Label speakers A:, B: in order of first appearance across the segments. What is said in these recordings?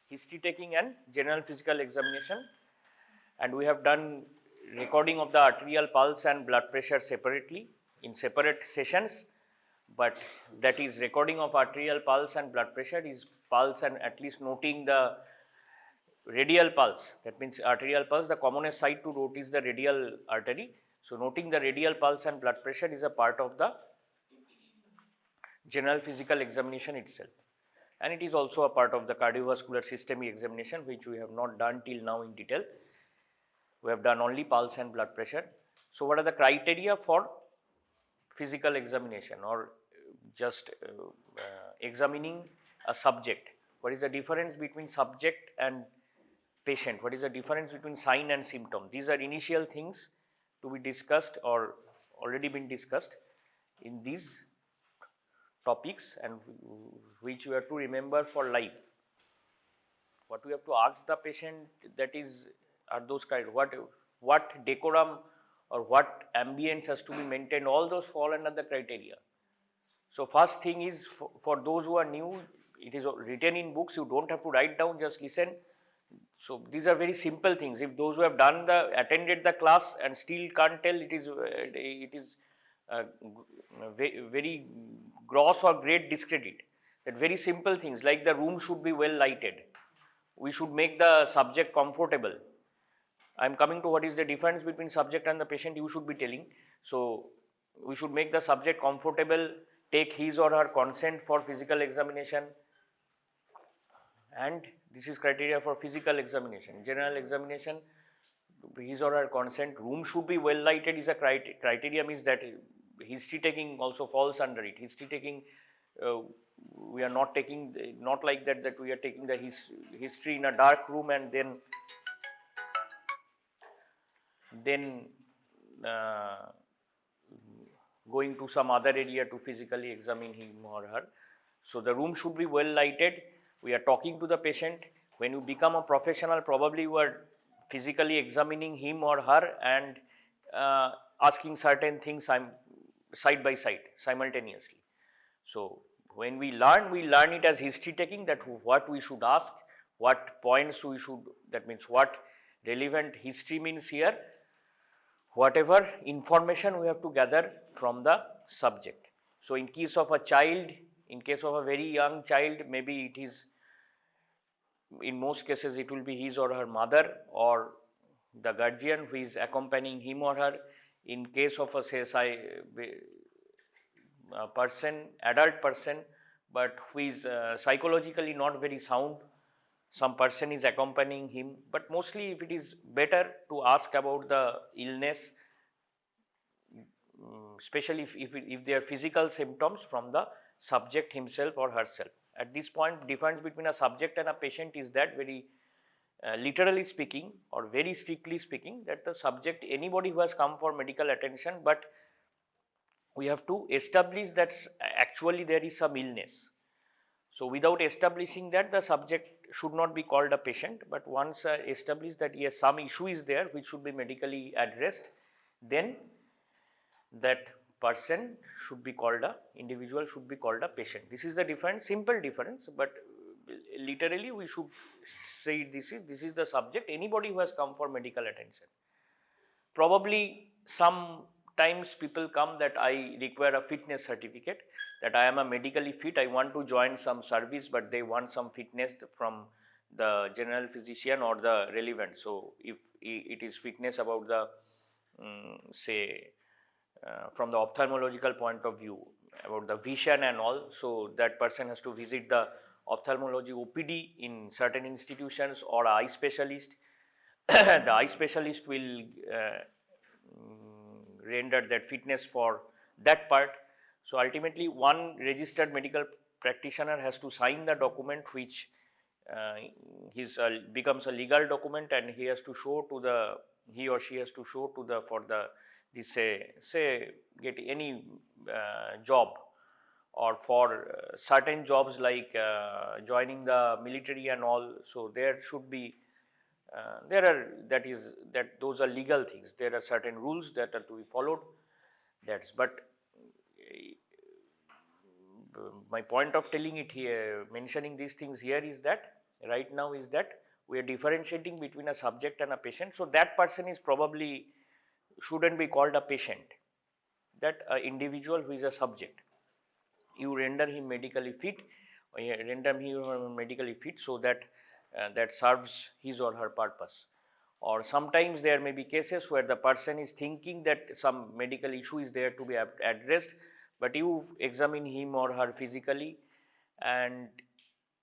A: history taking and general physical examination, and we have done recording of the arterial pulse and blood pressure separately in separate sessions, but that is recording of arterial pulse and blood pressure is pulse and at least noting the radial pulse. That means arterial pulse, the commonest site to note is the radial artery. So noting the radial pulse and blood pressure is a part of the general physical examination itself, and it is also a part of the cardiovascular systemic examination, which we have not done till now in detail. We have done only pulse and blood pressure. So what are the criteria for physical examination or just examining a subject? What is the difference between subject and patient? What is the difference between sign and symptom? These are initial things to be discussed or already been discussed in these topics, and which you have to remember for life. What we have to ask the patient, that is, are those kind, what decorum or what ambience has to be maintained, all those fall under the criteria. So first thing is, for those who are new, it is written in books, you don't have to write down, just listen. So these are very simple things. If those who have attended the class and still can't tell, it is very gross or great discredit. That very simple things like the room should be well lighted. We should make the subject comfortable. I am coming to what is the difference between subject and the patient, you should be telling. So we should make the subject comfortable, take his or her consent for physical examination, and this is criteria for physical examination. General examination, his or her consent, room should be well lighted is a criteria, means that history taking also falls under it. History taking, we are not taking, not like that we are taking the history in a dark room and then going to some other area to physically examine him or her. So the room should be well lighted. We are talking to the patient. When you become a professional, probably you are physically examining him or her and asking certain things side by side simultaneously. So when we learn it as history taking, that what we should ask, what points we should, that means what relevant history means here, whatever information we have to gather from the subject. So in case of a child, in case of a very young child, maybe it is, in most cases it will be his or her mother or the guardian who is accompanying him or her. In case of a adult person, but who is psychologically not very sound, some person is accompanying him, but mostly if it is better to ask about the illness, especially if there are physical symptoms from the subject himself or herself. At this point, difference between a subject and a patient is that very literally speaking or very strictly speaking, that the subject, anybody who has come for medical attention, but we have to establish that actually there is some illness. So without establishing that, the subject should not be called a patient, but once established that yes, some issue is there which should be medically addressed, then that person should be called individual should be called a patient. This is the difference, simple difference, but literally we should say this is the subject, anybody who has come for medical attention. Probably sometimes people come that I require a fitness certificate, that I am a medically fit, I want to join some service, but they want some fitness from the general physician or the relevant. So if it is fitness about the from the ophthalmological point of view, about the vision and all, so that person has to visit the ophthalmology OPD in certain institutions or an eye specialist. The eye specialist will render that fitness for that part. So ultimately one registered medical practitioner has to sign the document, which becomes a legal document, and he has to show to he or she has to show to say get any job, or for certain jobs like joining the military and all. So there should be those are legal things. There are certain rules that are to be followed. But my point of telling it here, mentioning these things here, is that right now is that we are differentiating between a subject and a patient. So that person is probably shouldn't be called a patient, that individual who is a subject. You render him medically fit, or you render him medically fit so that that serves his or her purpose. Or sometimes there may be cases where the person is thinking that some medical issue is there to be addressed, but you examine him or her physically, and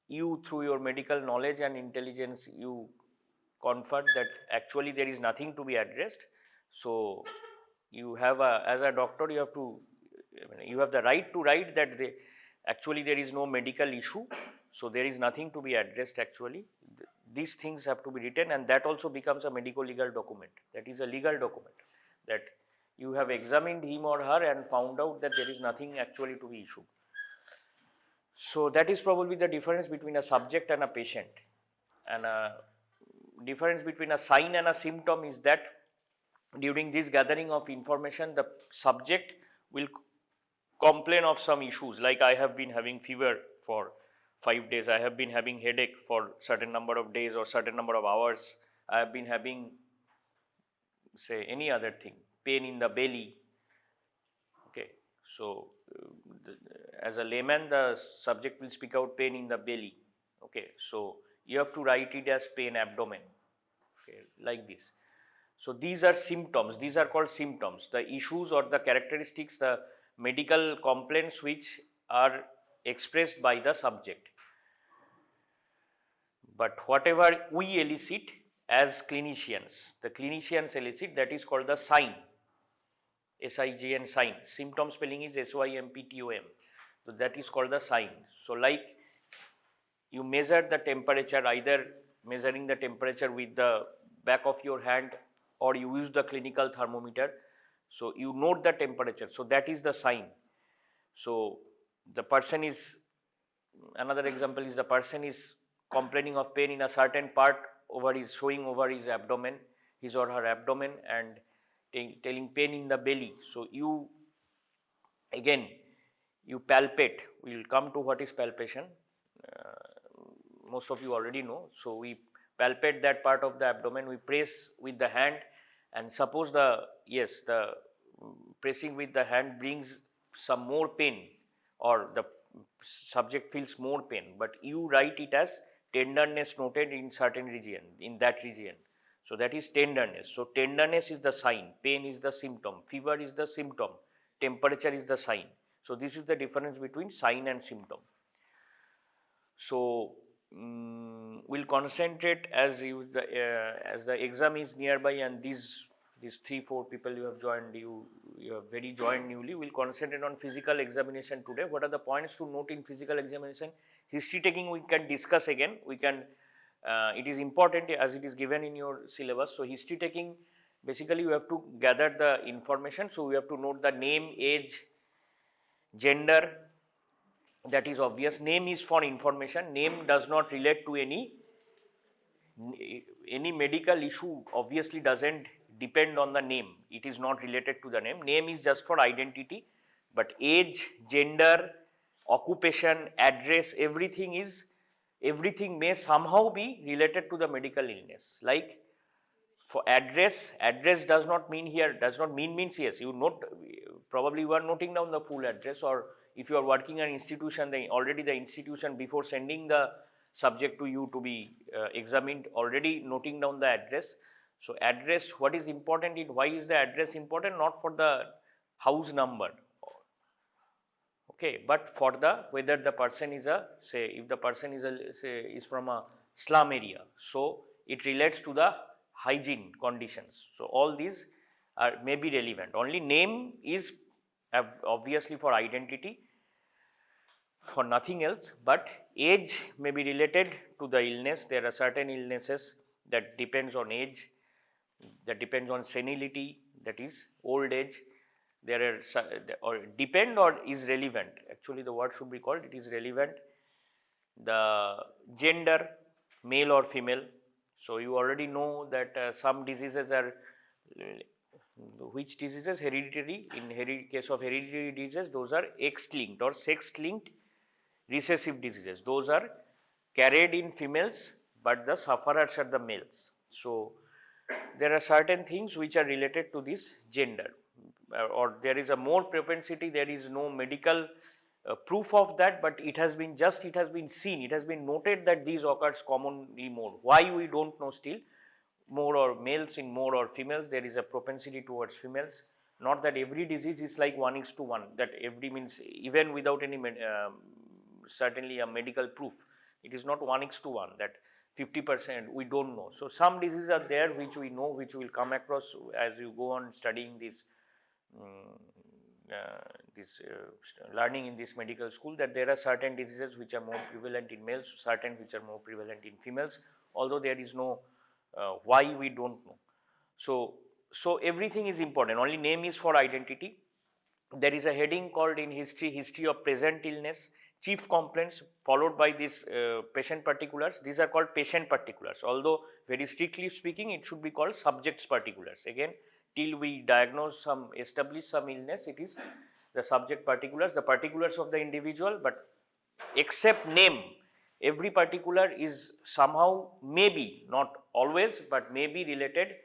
A: you, through your medical knowledge and intelligence, you convert that actually there is nothing to be addressed. So you have as a doctor, you have the right to write that actually there is no medical issue, so there is nothing to be addressed actually. These things have to be written, and that also becomes a medico-legal document. That is a legal document, that you have examined him or her and found out that there is nothing actually to be issued. So that is probably the difference between a subject and a patient. And a difference between a sign and a symptom is that during this gathering of information, the subject will complain of some issues, like I have been having fever for 5 days, I have been having headache for certain number of days or certain number of hours, I have been having, say, any other thing, pain in the belly. Okay, so as a layman, the subject will speak out pain in the belly. Okay, so you have to write it as pain abdomen, okay, like this. So these are symptoms, these are called symptoms, the issues or the characteristics, the medical complaints which are expressed by the subject. But whatever we elicit as clinicians, the clinicians elicit, that is called the sign, SIGN, sign. Symptom spelling is SYMPTOM. So that is called the sign. So like you measure the temperature, either measuring the temperature with the back of your hand or you use the clinical thermometer. So you note the temperature. So that is the sign. So the person is, another example is the person is complaining of pain in a certain part showing over his abdomen, his or her abdomen, and telling pain in the belly. So you again you palpate. We will come to what is palpation. Most of you already know. So we palpate that part of the abdomen, we press with the hand, and suppose the pressing with the hand brings some more pain, or the subject feels more pain, but you write it as tenderness noted in certain region, in that region. So that is tenderness. So tenderness is the sign, pain is the symptom, fever is the symptom, temperature is the sign. So this is the difference between sign and symptom. So we'll concentrate as the exam is nearby, and these 3-4 people you have joined, you have very joined newly. We'll concentrate on physical examination today. What are the points to note in physical examination? History taking we can discuss again. We can. It is important as it is given in your syllabus. So history taking, basically you have to gather the information. So we have to note the name, age, gender. That is obvious. Name is for information. Name does not relate to any medical issue. Obviously doesn't depend on the name. It is not related to the name. Name is just for identity. But age, gender, occupation, address, everything may somehow be related to the medical illness. Like for address does not mean means yes. You note, probably you are noting down the full address, or if you are working in an institution, then already the institution, before sending the subject to you to be examined, already noting down the address. So address, what is important is, why is the address important? Not for the house number, okay, but for the whether the person is if the person is from a slum area, so it relates to the hygiene conditions. So all these may be relevant. Only name is obviously for identity, for nothing else, but age may be related to the illness. There are certain illnesses that depends on age, that depends on senility, that is old age. There are or depend or is relevant. Actually the word should be called, it is relevant. The gender, male or female. So you already know that some diseases are, which diseases? Hereditary. In case of hereditary diseases, those are X-linked or sex-linked recessive diseases. Those are carried in females, but the sufferers are the males. So there are certain things which are related to this gender, or there is a more propensity. There is no medical proof of that, but it has been seen, it has been noted that these occurs commonly more. Why we don't know still, more or males in more or females, there is a propensity towards females. Not that every disease is like 1:1, that every means even without any certainly a medical proof, it is not 1:1 that 50% we don't know. So some diseases are there which we know, which we will come across as you go on studying this learning in this medical school, that there are certain diseases which are more prevalent in males, certain which are more prevalent in females, although there is no why we don't know. So everything is important, only name is for identity. There is a heading called in history of present illness, chief complaints, followed by this patient particulars. These are called patient particulars, although very strictly speaking it should be called subjects particulars. Again, till we establish some illness, it is the subject particulars, the particulars of the individual. But except name, every particular is somehow, maybe not always, but may be related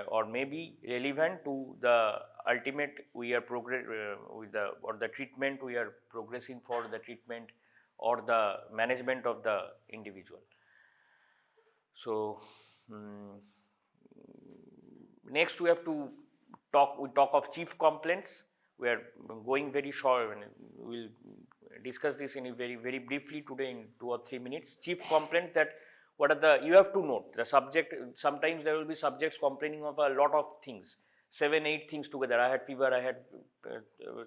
A: or may be relevant to the ultimate we are or the treatment we are progressing for, the treatment or the management of the individual. So next we have to talk of chief complaints. We are going very short, we will discuss this in a very briefly today in 2 or 3 minutes. Chief complaints, that what are you have to note the subject. Sometimes there will be subjects complaining of a lot of things, 7-8 things together. I had fever, I had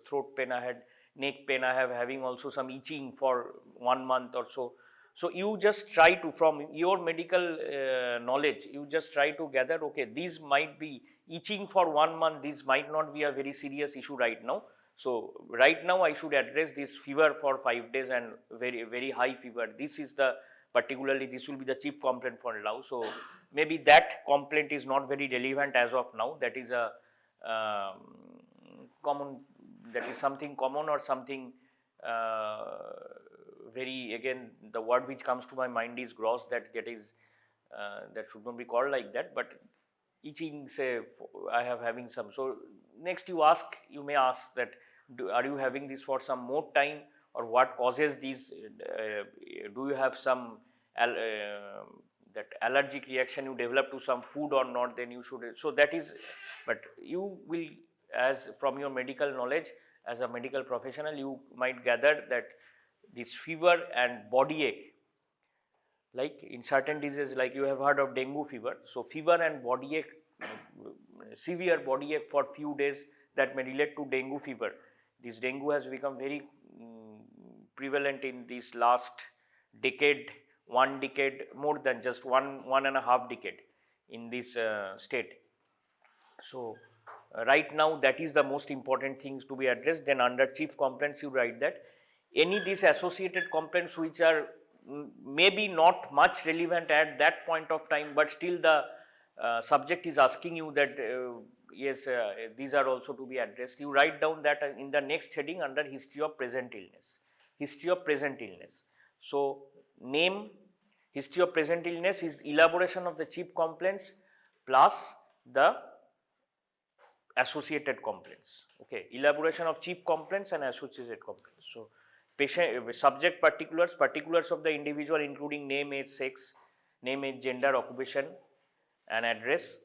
A: throat pain, I had neck pain, I have having also some itching for 1 month or so. So you just try to, from your medical knowledge, you just try to gather, okay, these might be itching for 1 month, this might not be a very serious issue right now. So right now I should address this fever for 5 days and very high fever. This is the particularly, this will be the chief complaint for now. So maybe that complaint is not very relevant as of now. That is a common, that is something common or something very, again the word which comes to my mind is gross, that is that should not be called like that, but itching, say I have having some. So next you may ask that are you having this for some more time, or what causes these, do you have some that allergic reaction you develop to some food or not, then you should, so that is, but you will, as from your medical knowledge as a medical professional, you might gather that this fever and body ache, like in certain diseases, like you have heard of dengue fever. So fever and body ache, severe body ache for few days, that may relate to dengue fever. This dengue has become very prevalent in this last decade, 1 decade, more than just one and a half decade in this state. So right now that is the most important things to be addressed. Then under chief complaints you write that any these associated complaints which are maybe not much relevant at that point of time, but still the subject is asking you that yes, these are also to be addressed. You write down that in the next heading under history of present illness. History of present illness. So name, history of present illness is elaboration of the chief complaints plus the associated complaints. Okay, elaboration of chief complaints and associated complaints. So patient subject particulars of the individual, including name, age, sex, name, age, gender, occupation and address.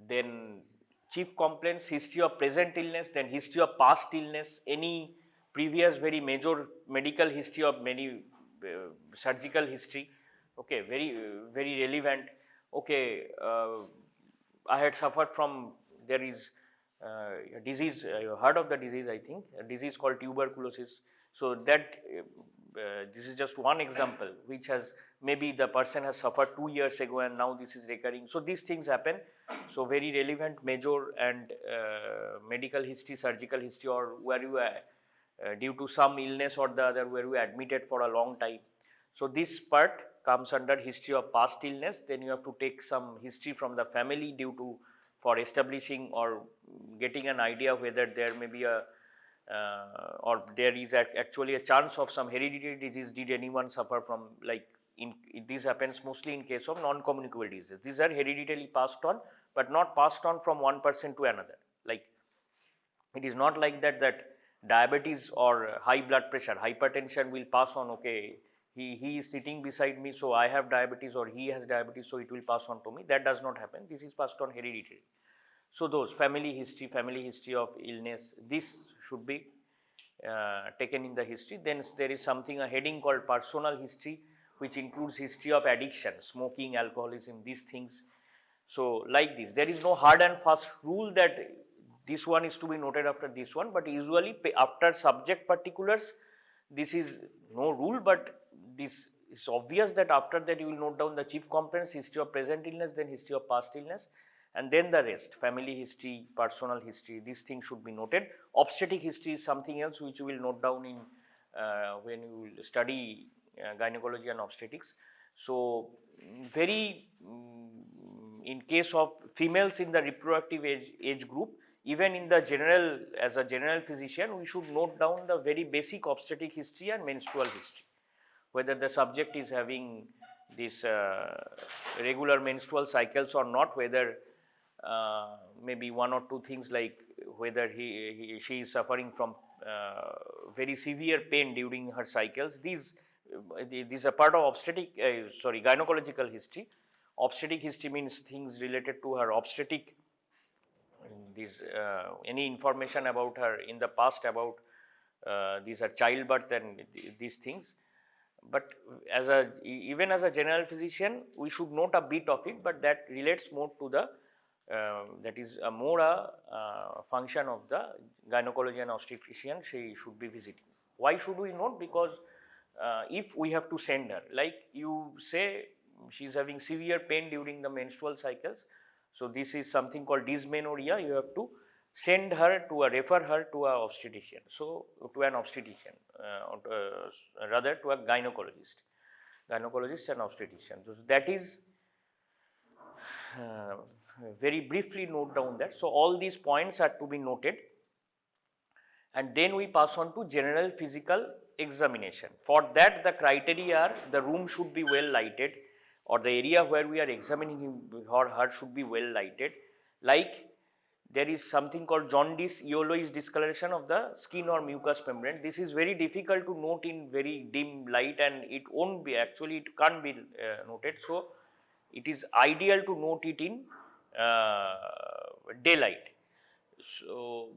A: Then chief complaints, history of present illness, then history of past illness, any previous very major medical history of many surgical history. Okay, very relevant. Okay, I had suffered from, there is a disease, you heard of the disease, I think, a disease called tuberculosis. So that this is just one example, which has, maybe the person has suffered 2 years ago and now this is recurring. So these things happen. So very relevant major and medical history, surgical history, or where you due to some illness or the other, where you admitted for a long time. So this part comes under history of past illness. Then you have to take some history from the family due to, for establishing or getting an idea whether there may be a or there is actually a chance of some hereditary disease. Did anyone suffer from, like, this happens mostly in case of non-communicable diseases. These are hereditarily passed on, but not passed on from one person to another. Like, it is not like that diabetes or high blood pressure, hypertension will pass on. Okay, he is sitting beside me, so I have diabetes, or he has diabetes, so it will pass on to me. That does not happen. This is passed on hereditary. So those family history of illness, this should be taken in the history. Then there is something, a heading called personal history, which includes history of addiction, smoking, alcoholism, these things. So like this, there is no hard and fast rule that this one is to be noted after this one, but usually after subject particulars, this is no rule, but this is obvious that after that you will note down the chief components, history of present illness, then history of past illness, and then the rest, family history, personal history, these things should be noted. Obstetric history is something else which you will note down in when you will study gynecology and obstetrics. So very in case of females in the reproductive age group, even in the general, as a general physician, we should note down the very basic obstetric history and menstrual history, whether the subject is having this regular menstrual cycles or not, whether maybe one or two things like whether she is suffering from very severe pain during her cycles. These are part of obstetric, gynecological history. Obstetric history means things related to her obstetric, any information about her in the past about these are childbirth and these things. But even as a general physician, we should note a bit of it, but that relates more to the that is more a function of the gynecology and obstetrician she should be visiting. Why should we note? Because if we have to send her, like you say she is having severe pain during the menstrual cycles, so this is something called dysmenorrhea, you have to send her to refer her to an obstetrician, so to an obstetrician, rather to a gynecologist and obstetrician. So that is very briefly note down that. So all these points are to be noted, and then we pass on to general physical examination. For that, the criteria are the room should be well lighted, or the area where we are examining him or her should be well lighted. Like there is something called jaundice, yellowish discoloration of the skin or mucous membrane. This is very difficult to note in very dim light, and it won't be, actually it can't be noted. So it is ideal to note it in daylight. So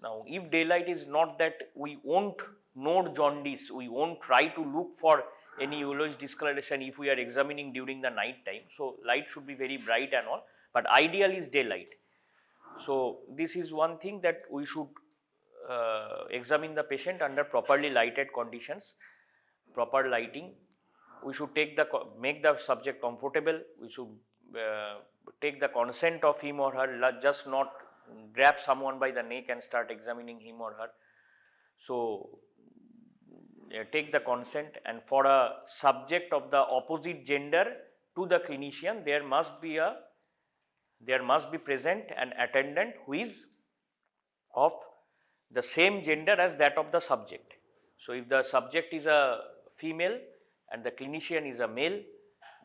A: now if daylight is not, that we won't note jaundice, we won't try to look for any yellowish discoloration if we are examining during the night time. So light should be very bright and all, but ideal is daylight. So this is one thing that we should examine the patient under properly lighted conditions, proper lighting. We should make the subject comfortable. We should take the consent of him or her, just not grab someone by the neck and start examining him or her. So take the consent, and for a subject of the opposite gender to the clinician, there must be present an attendant who is of the same gender as that of the subject. So if the subject is a female and the clinician is a male,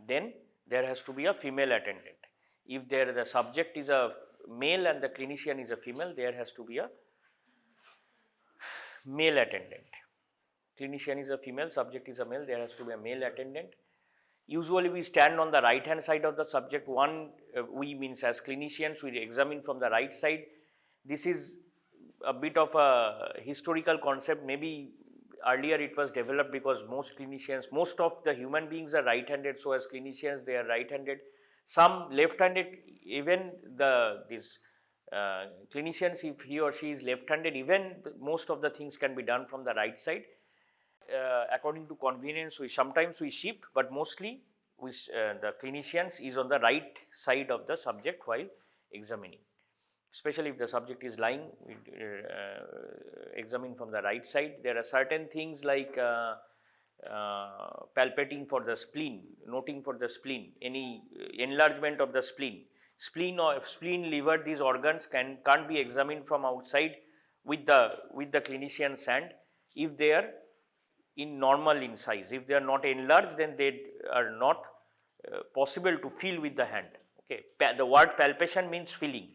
A: then there has to be a female attendant. If the subject is a male and the clinician is a female, there has to be a male attendant. Clinician is a female, subject is a male, there has to be a male attendant. Usually we stand on the right hand side of the subject. We means as clinicians, we examine from the right side. This is a bit of a historical concept. Maybe earlier it was developed because most of the human beings are right-handed, so as clinicians they are right-handed. Some left-handed, even clinicians, if he or she is left-handed, even most of the things can be done from the right side. According to convenience, sometimes we shift, but mostly the clinicians is on the right side of the subject while examining. Especially if the subject is lying, we examine from the right side. There are certain things like palpating for the spleen, noting for the spleen, any enlargement of the spleen. spleen, liver, these organs can't be examined from outside with the clinician's hand if they are in normal in size. If they are not enlarged, then they are not possible to feel with the hand. Okay, the word palpation means feeling.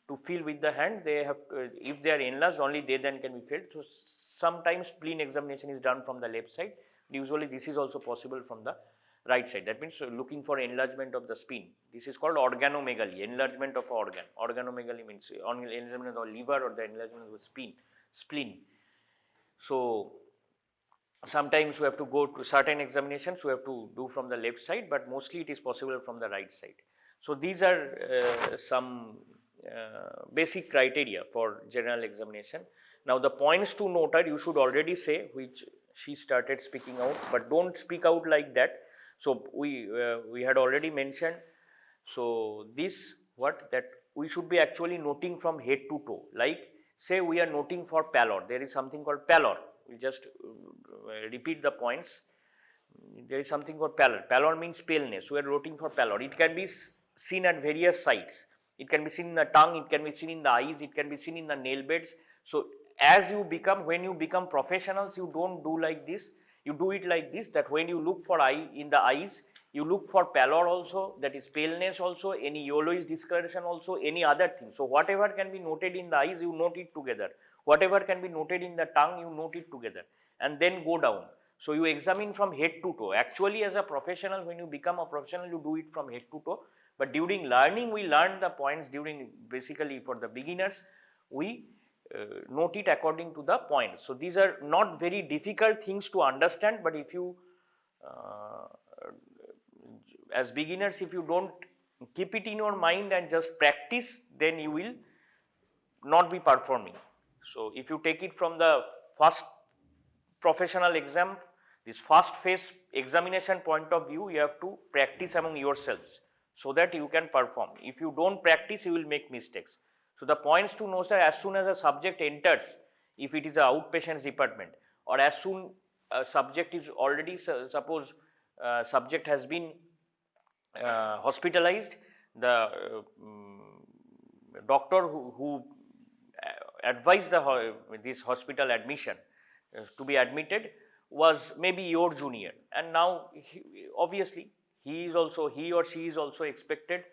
A: To feel with the hand, they have to, if they are enlarged, only they then can be felt. So sometimes spleen examination is done from the left side. Usually this is also possible from the right side. That means looking for enlargement of the spleen. This is called organomegaly, enlargement of organ. Organomegaly means enlargement of the liver or the enlargement of the spleen. So sometimes we have to go to certain examinations, we have to do from the left side, but mostly it is possible from the right side. So these are some basic criteria for general examination. Now the points to note are, you should already say, which she started speaking out, but don't speak out like that. So we had already mentioned. So this that we should be actually noting from head to toe. Like say we are noting for pallor. There is something called pallor. We just repeat the points. There is something called pallor. Pallor means paleness. We are noting for pallor. It can be seen at various sites. It can be seen in the tongue. It can be seen in the eyes. It can be seen in the nail beds. So as you become, when you become professionals, you don't do like this. You do it like this, that when you look for in the eyes, you look for pallor also, that is paleness also, any yellowish discoloration also, any other thing. So whatever can be noted in the eyes, you note it together. Whatever can be noted in the tongue, you note it together, and then go down. So you examine from head to toe. Actually, as a professional, when you become a professional, you do it from head to toe. But during learning, we learn the points. During, basically for the beginners, we note it according to the points. So these are not very difficult things to understand, but if you as beginners, if you don't keep it in your mind and just practice, then you will not be performing. So if you take it from the first professional exam, this first phase examination point of view, you have to practice among yourselves so that you can perform. If you don't practice, you will make mistakes. So the points to know, sir, as soon as a subject enters, if it is an outpatients department, or as soon a subject is already, suppose subject has been hospitalized, the doctor who advised this hospital admission to be admitted was maybe your junior, and now obviously he or she is also expected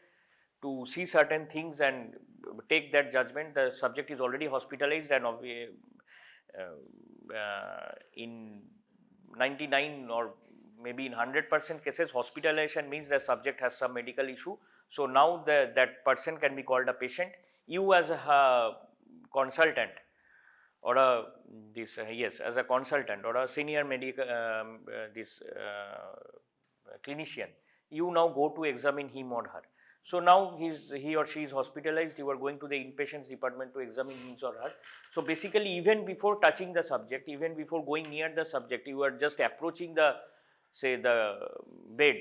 A: to see certain things and take that judgment. The subject is already hospitalized, and in 99 or maybe in 100% cases, hospitalization means the subject has some medical issue. So now that person can be called a patient. You as a consultant or as a consultant or a senior medical clinician, you now go to examine him or her. So now he or she is hospitalized, you are going to the inpatients department to examine him or her. So basically, even before touching the subject, even before going near the subject, you are just approaching the bed,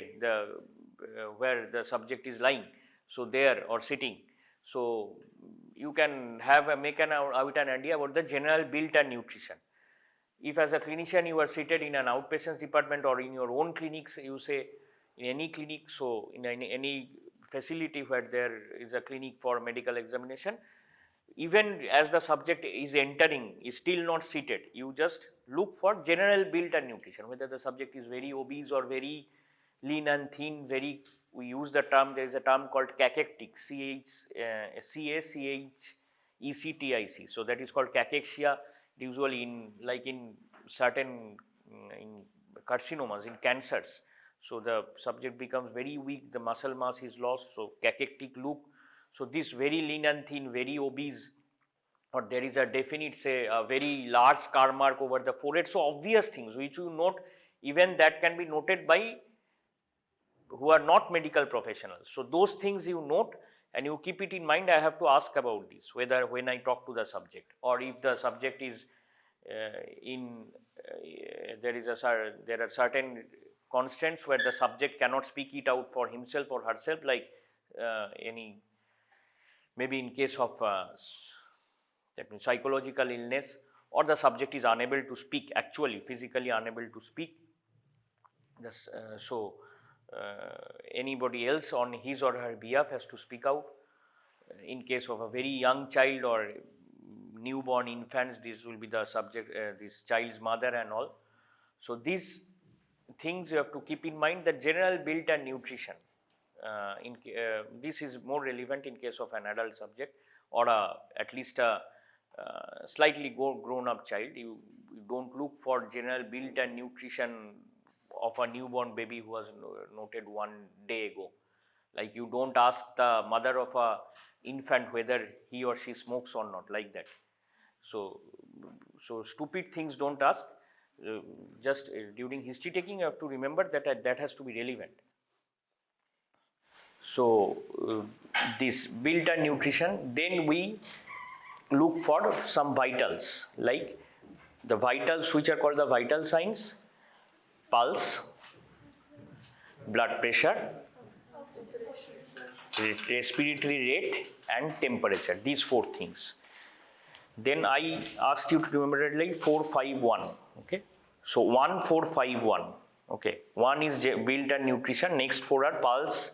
A: where the subject is lying, so there, or sitting. So you can make an idea about the general build and nutrition. If as a clinician you are seated in an outpatients department or in your own clinics, you say in any clinic, so in any facility where there is a clinic for medical examination, even as the subject is entering, is still not seated, you just look for general build and nutrition, whether the subject is very obese or very lean and thin, we use the term, there is a term called cachectic, C-A-C-H-E-C-T-I-C. So that is called cachexia, usually in certain in carcinomas, in cancers. So the subject becomes very weak, the muscle mass is lost, so cachectic look. So this very lean and thin, very obese, or there is a definite, say, a very large scar mark over the forehead. So obvious things which you note, even that can be noted by who are not medical professionals. So those things you note and you keep it in mind. I have to ask about this, whether when I talk to the subject, or if the subject is there are certain constants where the subject cannot speak it out for himself or herself, like maybe in case of that means psychological illness, or the subject is unable to speak, actually physically unable to speak. So anybody else on his or her behalf has to speak out. In case of a very young child or newborn infants, this will be the subject, this child's mother and all. So these things you have to keep in mind, that general build and nutrition. This is more relevant in case of an adult subject or at least a slightly grown up child. You don't look for general build and nutrition of a newborn baby who was noted 1 day ago. Like you don't ask the mother of a infant whether he or she smokes or not, like that. So stupid things don't ask. Just during history taking, you have to remember that that has to be relevant. So this build and nutrition, then we look for some vitals, like the vitals which are called the vital signs: pulse, blood pressure, respiratory rate and temperature, these 4 things. Then I asked you to remember it like 4, 5, 1. Okay, so 1, 4, 5, 1. Okay, 1 is build and nutrition, next 4 are pulse,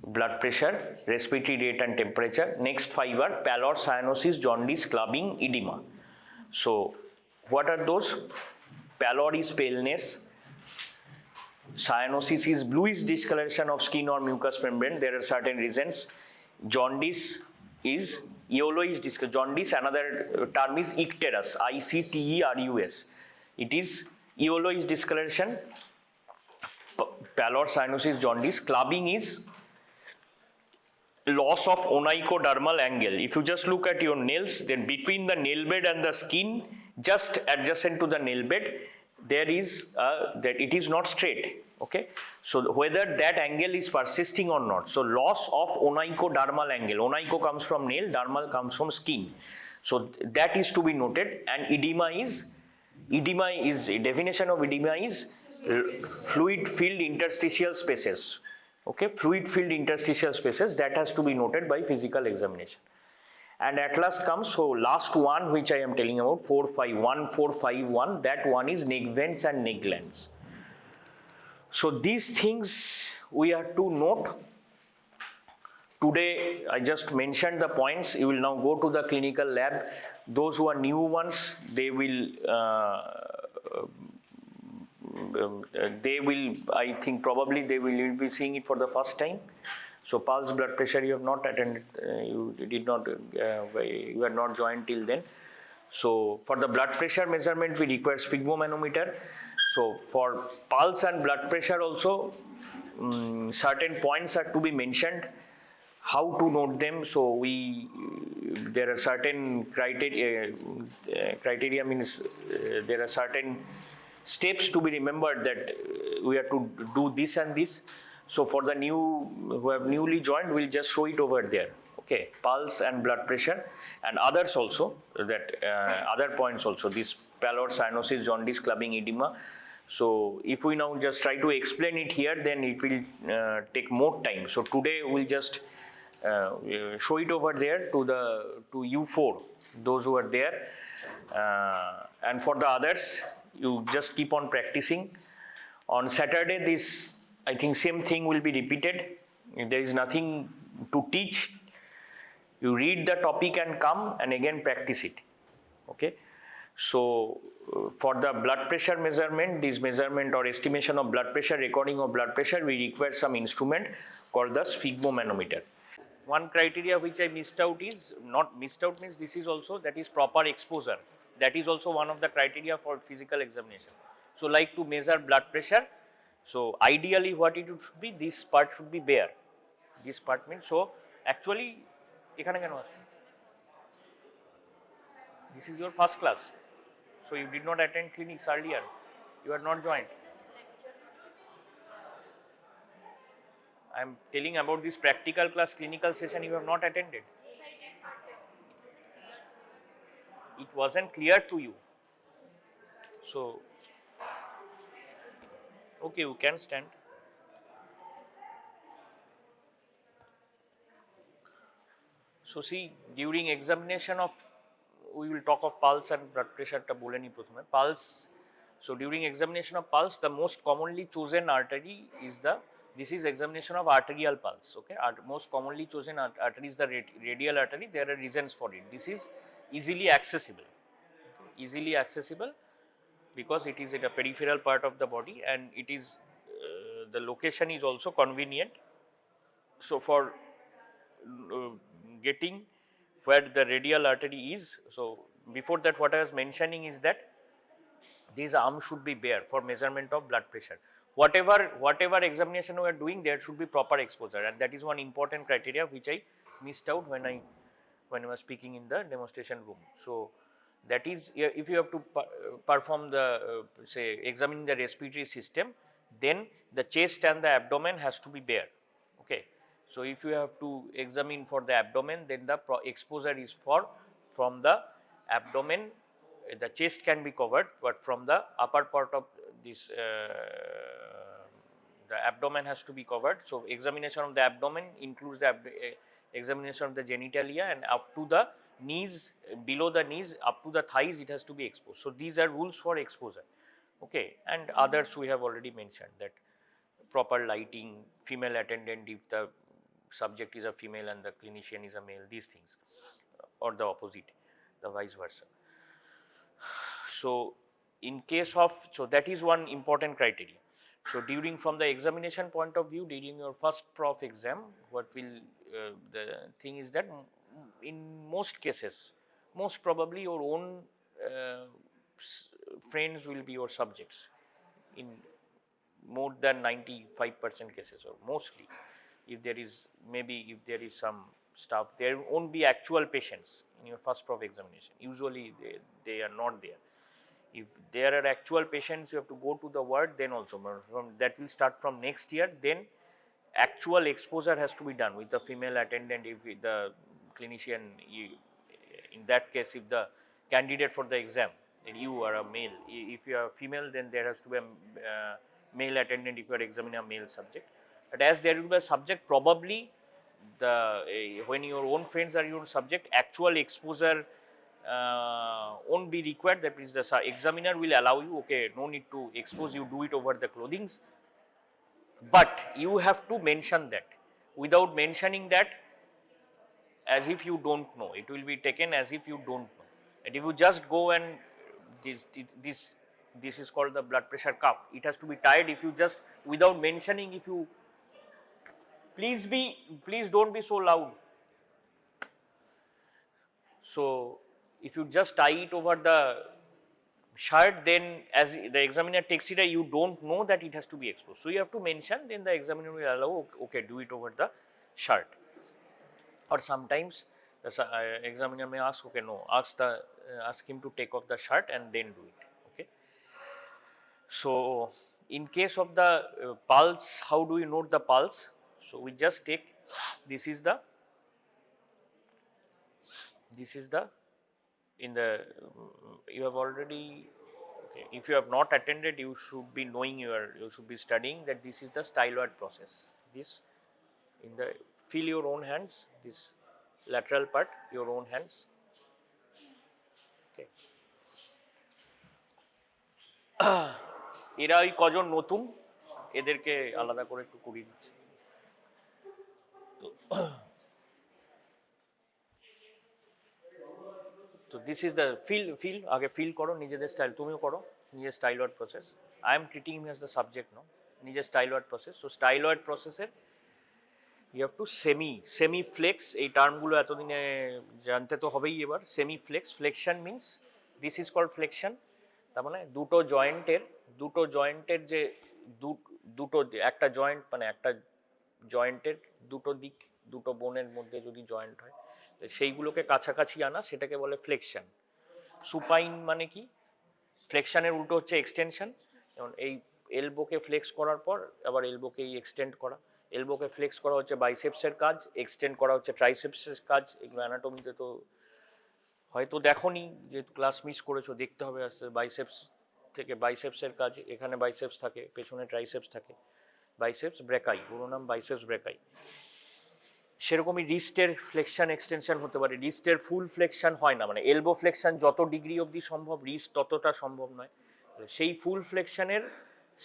A: blood pressure, respiratory rate and temperature, next 5 are pallor, cyanosis, jaundice, clubbing, edema. So what are those? Pallor is paleness, cyanosis is bluish discoloration of skin or mucous membrane, there are certain reasons. Jaundice is yellowish discoloration. Jaundice, another term is icterus, ICTERUS. It is yellowish discoloration. Pallor, cyanosis, jaundice. Clubbing is loss of onychodermal angle. If you just look at your nails, then between the nail bed and the skin, just adjacent to the nail bed, there is that it is not straight. Okay, so whether that angle is persisting or not. So loss of onychodermal angle. Onycho comes from nail, dermal comes from skin. So that is to be noted. And edema is definition of edema is fluid filled interstitial spaces. Okay, fluid filled interstitial spaces, that has to be noted by physical examination. And at last comes, so last one which I am telling about, 4, 5, 1, 4, 5, 1, that one is neck veins and neck glands. So these things we have to note. Today I just mentioned the points. You will now go to the clinical lab. Those who are new ones, they will I think probably they will be seeing it for the first time. So pulse, blood pressure, you have not attended, you are not joined till then. So for the blood pressure measurement, we require sphygmomanometer. So for pulse and blood pressure also, certain points are to be mentioned. How to note them? So there are certain criteria. Criteria means there are certain steps to be remembered, that we have to do this and this. So for the who have newly joined, we'll just show it over there. Okay, pulse and blood pressure, and others also, that other points also, this pallor, cyanosis, jaundice, clubbing, edema. So if we now just try to explain it here, then it will take more time. So today we'll just show it over there to U4, those who are there, and for the others, you just keep on practicing. On Saturday, this, I think, same thing will be repeated. There is nothing to teach. You read the topic and come and again practice it. Okay. So for the blood pressure measurement, this measurement or estimation of blood pressure, recording of blood pressure, we require some instrument called the sphygmomanometer. One criteria which I missed out is, not missed out means this is also, that is proper exposure. That is also one of the criteria for physical examination. So like to measure blood pressure, so ideally what it should be, this part should be bare. This part means, so actually, this is your first class. So you did not attend clinics earlier. You are not joined. I am telling about this practical class clinical session you have not attended. It wasn't clear to you. So, okay, you can stand. So see, during examination of, we will talk of pulse and blood pressure. Pulse, So during examination of pulse, the most commonly chosen artery is this is examination of arterial pulse. Okay, most commonly chosen artery is the radial artery. There are reasons for it. This is easily accessible, easily accessible because it is in a peripheral part of the body, and it is the location is also convenient. So for getting where the radial artery is, so before that what I was mentioning is that these arms should be bare for measurement of blood pressure. Whatever examination we are doing, there should be proper exposure, and that is one important criteria which I missed out when I was speaking in the demonstration room. So that is, if you have to perform the say examine the respiratory system, then the chest and the abdomen has to be bare. Okay. So if you have to examine for the abdomen, then the exposure is from the abdomen. The chest can be covered, but from the upper part of this the abdomen has to be covered. So examination of the abdomen includes the examination of the genitalia, and up to the knees, below the knees up to the thighs it has to be exposed. So these are rules for exposure. Okay, and others we have already mentioned, that proper lighting, female attendant if the subject is a female and the clinician is a male, these things, or the opposite, the vice versa. So in case of, so that is one important criteria. So during, from the examination point of view, during your first prof exam, what will the thing is that in most cases, most probably your own friends will be your subjects in more than 95% cases, or mostly. If there is, maybe if there is some stuff, there won't be actual patients in your first prof examination. Usually they are not there. If there are actual patients, you have to go to the ward, then also that will start from next year. Then actual exposure has to be done with the female attendant. If the clinician, in that case, if the candidate for the exam, then you are a male. If you are female, then there has to be a male attendant if you are examining a male subject. But as there will be a subject, probably when your own friends are your subject, actual exposure won't be required. That means the examiner will allow you, okay, no need to expose, you do it over the clothings, but you have to mention that. Without mentioning that, as if you don't know, it will be taken as if you don't know. And if you just go and this is called the blood pressure cuff, it has to be tied. If you just, without mentioning, if you please don't be so loud. So if you just tie it over the shirt, then as the examiner takes it, you don't know that it has to be exposed. So you have to mention, then the examiner will allow, okay, do it over the shirt. Or sometimes the examiner may ask, okay, no, ask him to take off the shirt and then do it. Okay. So in case of the pulse, how do you note the pulse? So we just take, this is the in the you have already, okay, if you have not attended, you should be knowing, you should be studying that this is the styloid process. This, in the, feel your own hands, this lateral part, your own hands. Okay. এরা ওই কজন নতুন, এদেরকে আলাদা করে একটু করিয়ে দিচ্ছে। তো দিস ইজ দ্য ফিল আগে ফিল করো নিজেদের স্টাইল, তুমিও করো নিজের styloid process. I am treating him as the subject, no, নিজের স্টাইলয়েড প্রসেস। সো স্টাইলয়েড প্রসেসের you have to semi flex, এই টার্মগুলো এতদিনে জানতে তো হবেই এবার। Semi flex, flexion means, this is called flexion. তার মানে দুটো জয়েন্টের যে দুটো একটা জয়েন্ট, মানে একটা জয়েন্টের দুটো দিক, দুটো বোনের মধ্যে যদি জয়েন্ট হয়, সেইগুলোকে কাছাকাছি আনা, সেটাকে বলে ফ্লেকশন। সুপাইন মানে কি? ফ্লেকশনের উল্টো হচ্ছে এক্সটেনশন। যেমন এই এলবোকে ফ্লেক্স করার পর আবার এলবোকেই এক্সটেন্ড করা। এলবোকে ফ্লেক্স করা হচ্ছে বাইসেপসের কাজ, এক্সটেন্ড করা হচ্ছে ট্রাইসেপসের কাজ। এগুলো অ্যানাটমিতে তো হয়তো দেখোনি, যে ক্লাস মিস করেছো, দেখতে হবে আসতে। বাইসেপস থেকে বাইসেপসের কাজ, এখানে বাইসেপস থাকে, পেছনে ট্রাইসেপস থাকে। বাইসেপস ব্রেকাই, পুরো নাম বাইসেপস ব্রেকাই। সেরকমই রিস্টের ফ্লেকশন এক্সটেনশন হতে পারে। রিস্টের ফুল ফ্লেকশন হয় না, মানে এলবো ফ্লেকশন যত ডিগ্রি অবধি সম্ভব, রিস্ট ততটা সম্ভব নয়। সেই ফুল ফ্লেকশনের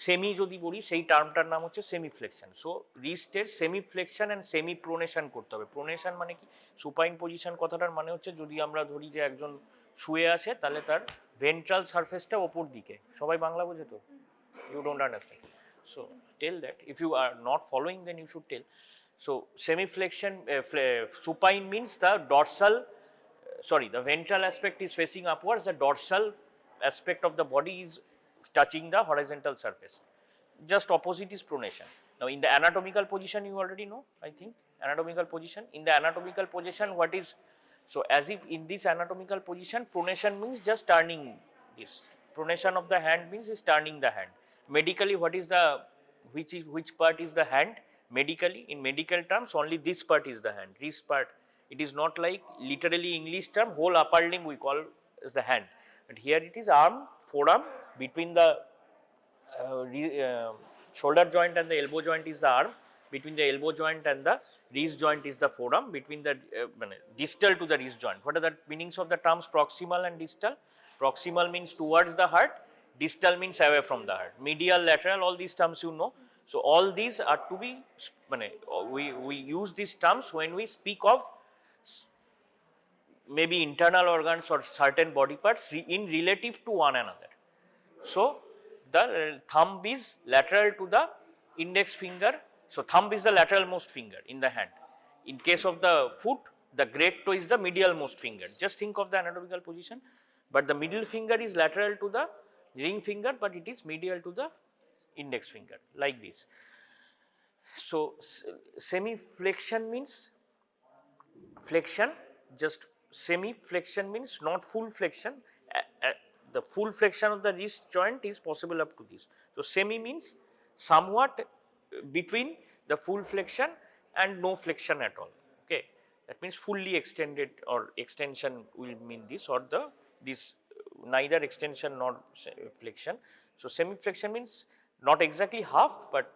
A: সেমি যদি বলি সেই টার্মটার নাম হচ্ছে সেমি ফ্লেকশন। সো রিস্টের semi flexion and semi pronation করতে হবে। প্রোনেশন মানে কি? সুপাইন পজিশন কথাটার মানে হচ্ছে যদি আমরা ধরি যে একজন শুয়ে আছে তাহলে তার ভেন্ট্রাল সারফেসটা ওপর দিকে। সবাই বাংলা বোঝে তো? You don't understand. So tell that. If you are not following, then you should tell. So semiflexion, supine means the dorsal, the ventral aspect is facing upwards, the dorsal aspect of the body is touching the horizontal surface. Just opposite is pronation. Now in the anatomical position you already know, I think, anatomical position. In the anatomical position what is, so as if in this anatomical position pronation means just turning this. Pronation of the hand means is turning the hand. Medically what is the, which part is the hand? Medically, in medical terms only this part is the hand, this part. It is not like literally English term whole upper limb we call as the hand, but here it is arm, forearm, between the shoulder joint and the elbow joint is the arm, between the elbow joint and the wrist joint is the forearm, between the distal to the wrist joint. What are the meanings of the terms proximal and distal? Proximal means towards the heart, distal means away from the heart. Medial, lateral, all these terms you know. So all these are to be, we use these terms when we speak of maybe internal organs or certain body parts in relative to one another. So the thumb is lateral to the index finger. So thumb is the lateral most finger in the hand. In case of the foot, the great toe is the medial most finger. Just think of the anatomical position. But the middle finger is lateral to the ring finger, but it is medial to the index finger, like this. So semi-flexion means flexion, just semi-flexion means not full flexion. The full flexion of the wrist joint is possible up to this. So semi means somewhat between the full flexion and no flexion at all. Okay, that means fully extended, or extension will mean this, or this neither extension nor flexion. So semi flexion means not exactly half, but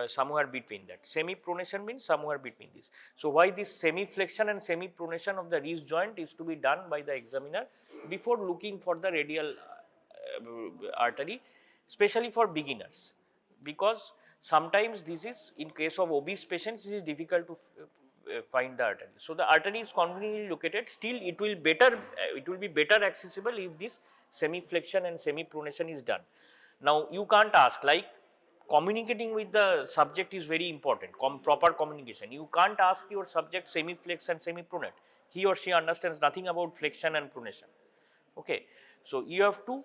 A: somewhere between that. Semi pronation means somewhere between this. So why this semi flexion and semi pronation of the wrist joint is to be done by the examiner before looking for the radial artery, especially for beginners, because sometimes this is, in case of obese patients, it is difficult to find the artery. So the artery is conveniently located. Still it will be better accessible if this semi flexion and semi pronation is done. Now you can't ask, like communicating with the subject is very important, proper communication. You can't ask your subject semi flex and semi pronate. He or she understands nothing about flexion and pronation. Okay, so you have to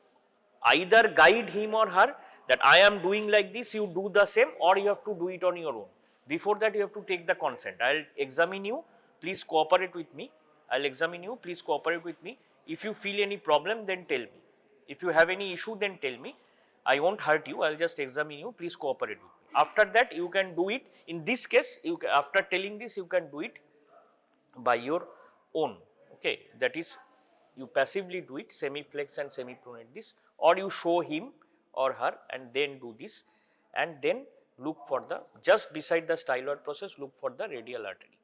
A: either guide him or her that I am doing like this, you do the same, or you have to do it on your own. Before that you have to take the consent. I'll examine you, please cooperate with me. I'll examine you, please cooperate with me. If you feel any problem, then tell me. If you have any issue, then tell me. I won't hurt you, I'll just examine you, please cooperate with me. After that you can do it. In this case, after telling this, you can do it by your own. Okay, that is, you passively do it, semi flex and semi pronate this, or you show him or her and then do this, and then look for the, just beside the styloid process, look for the radial artery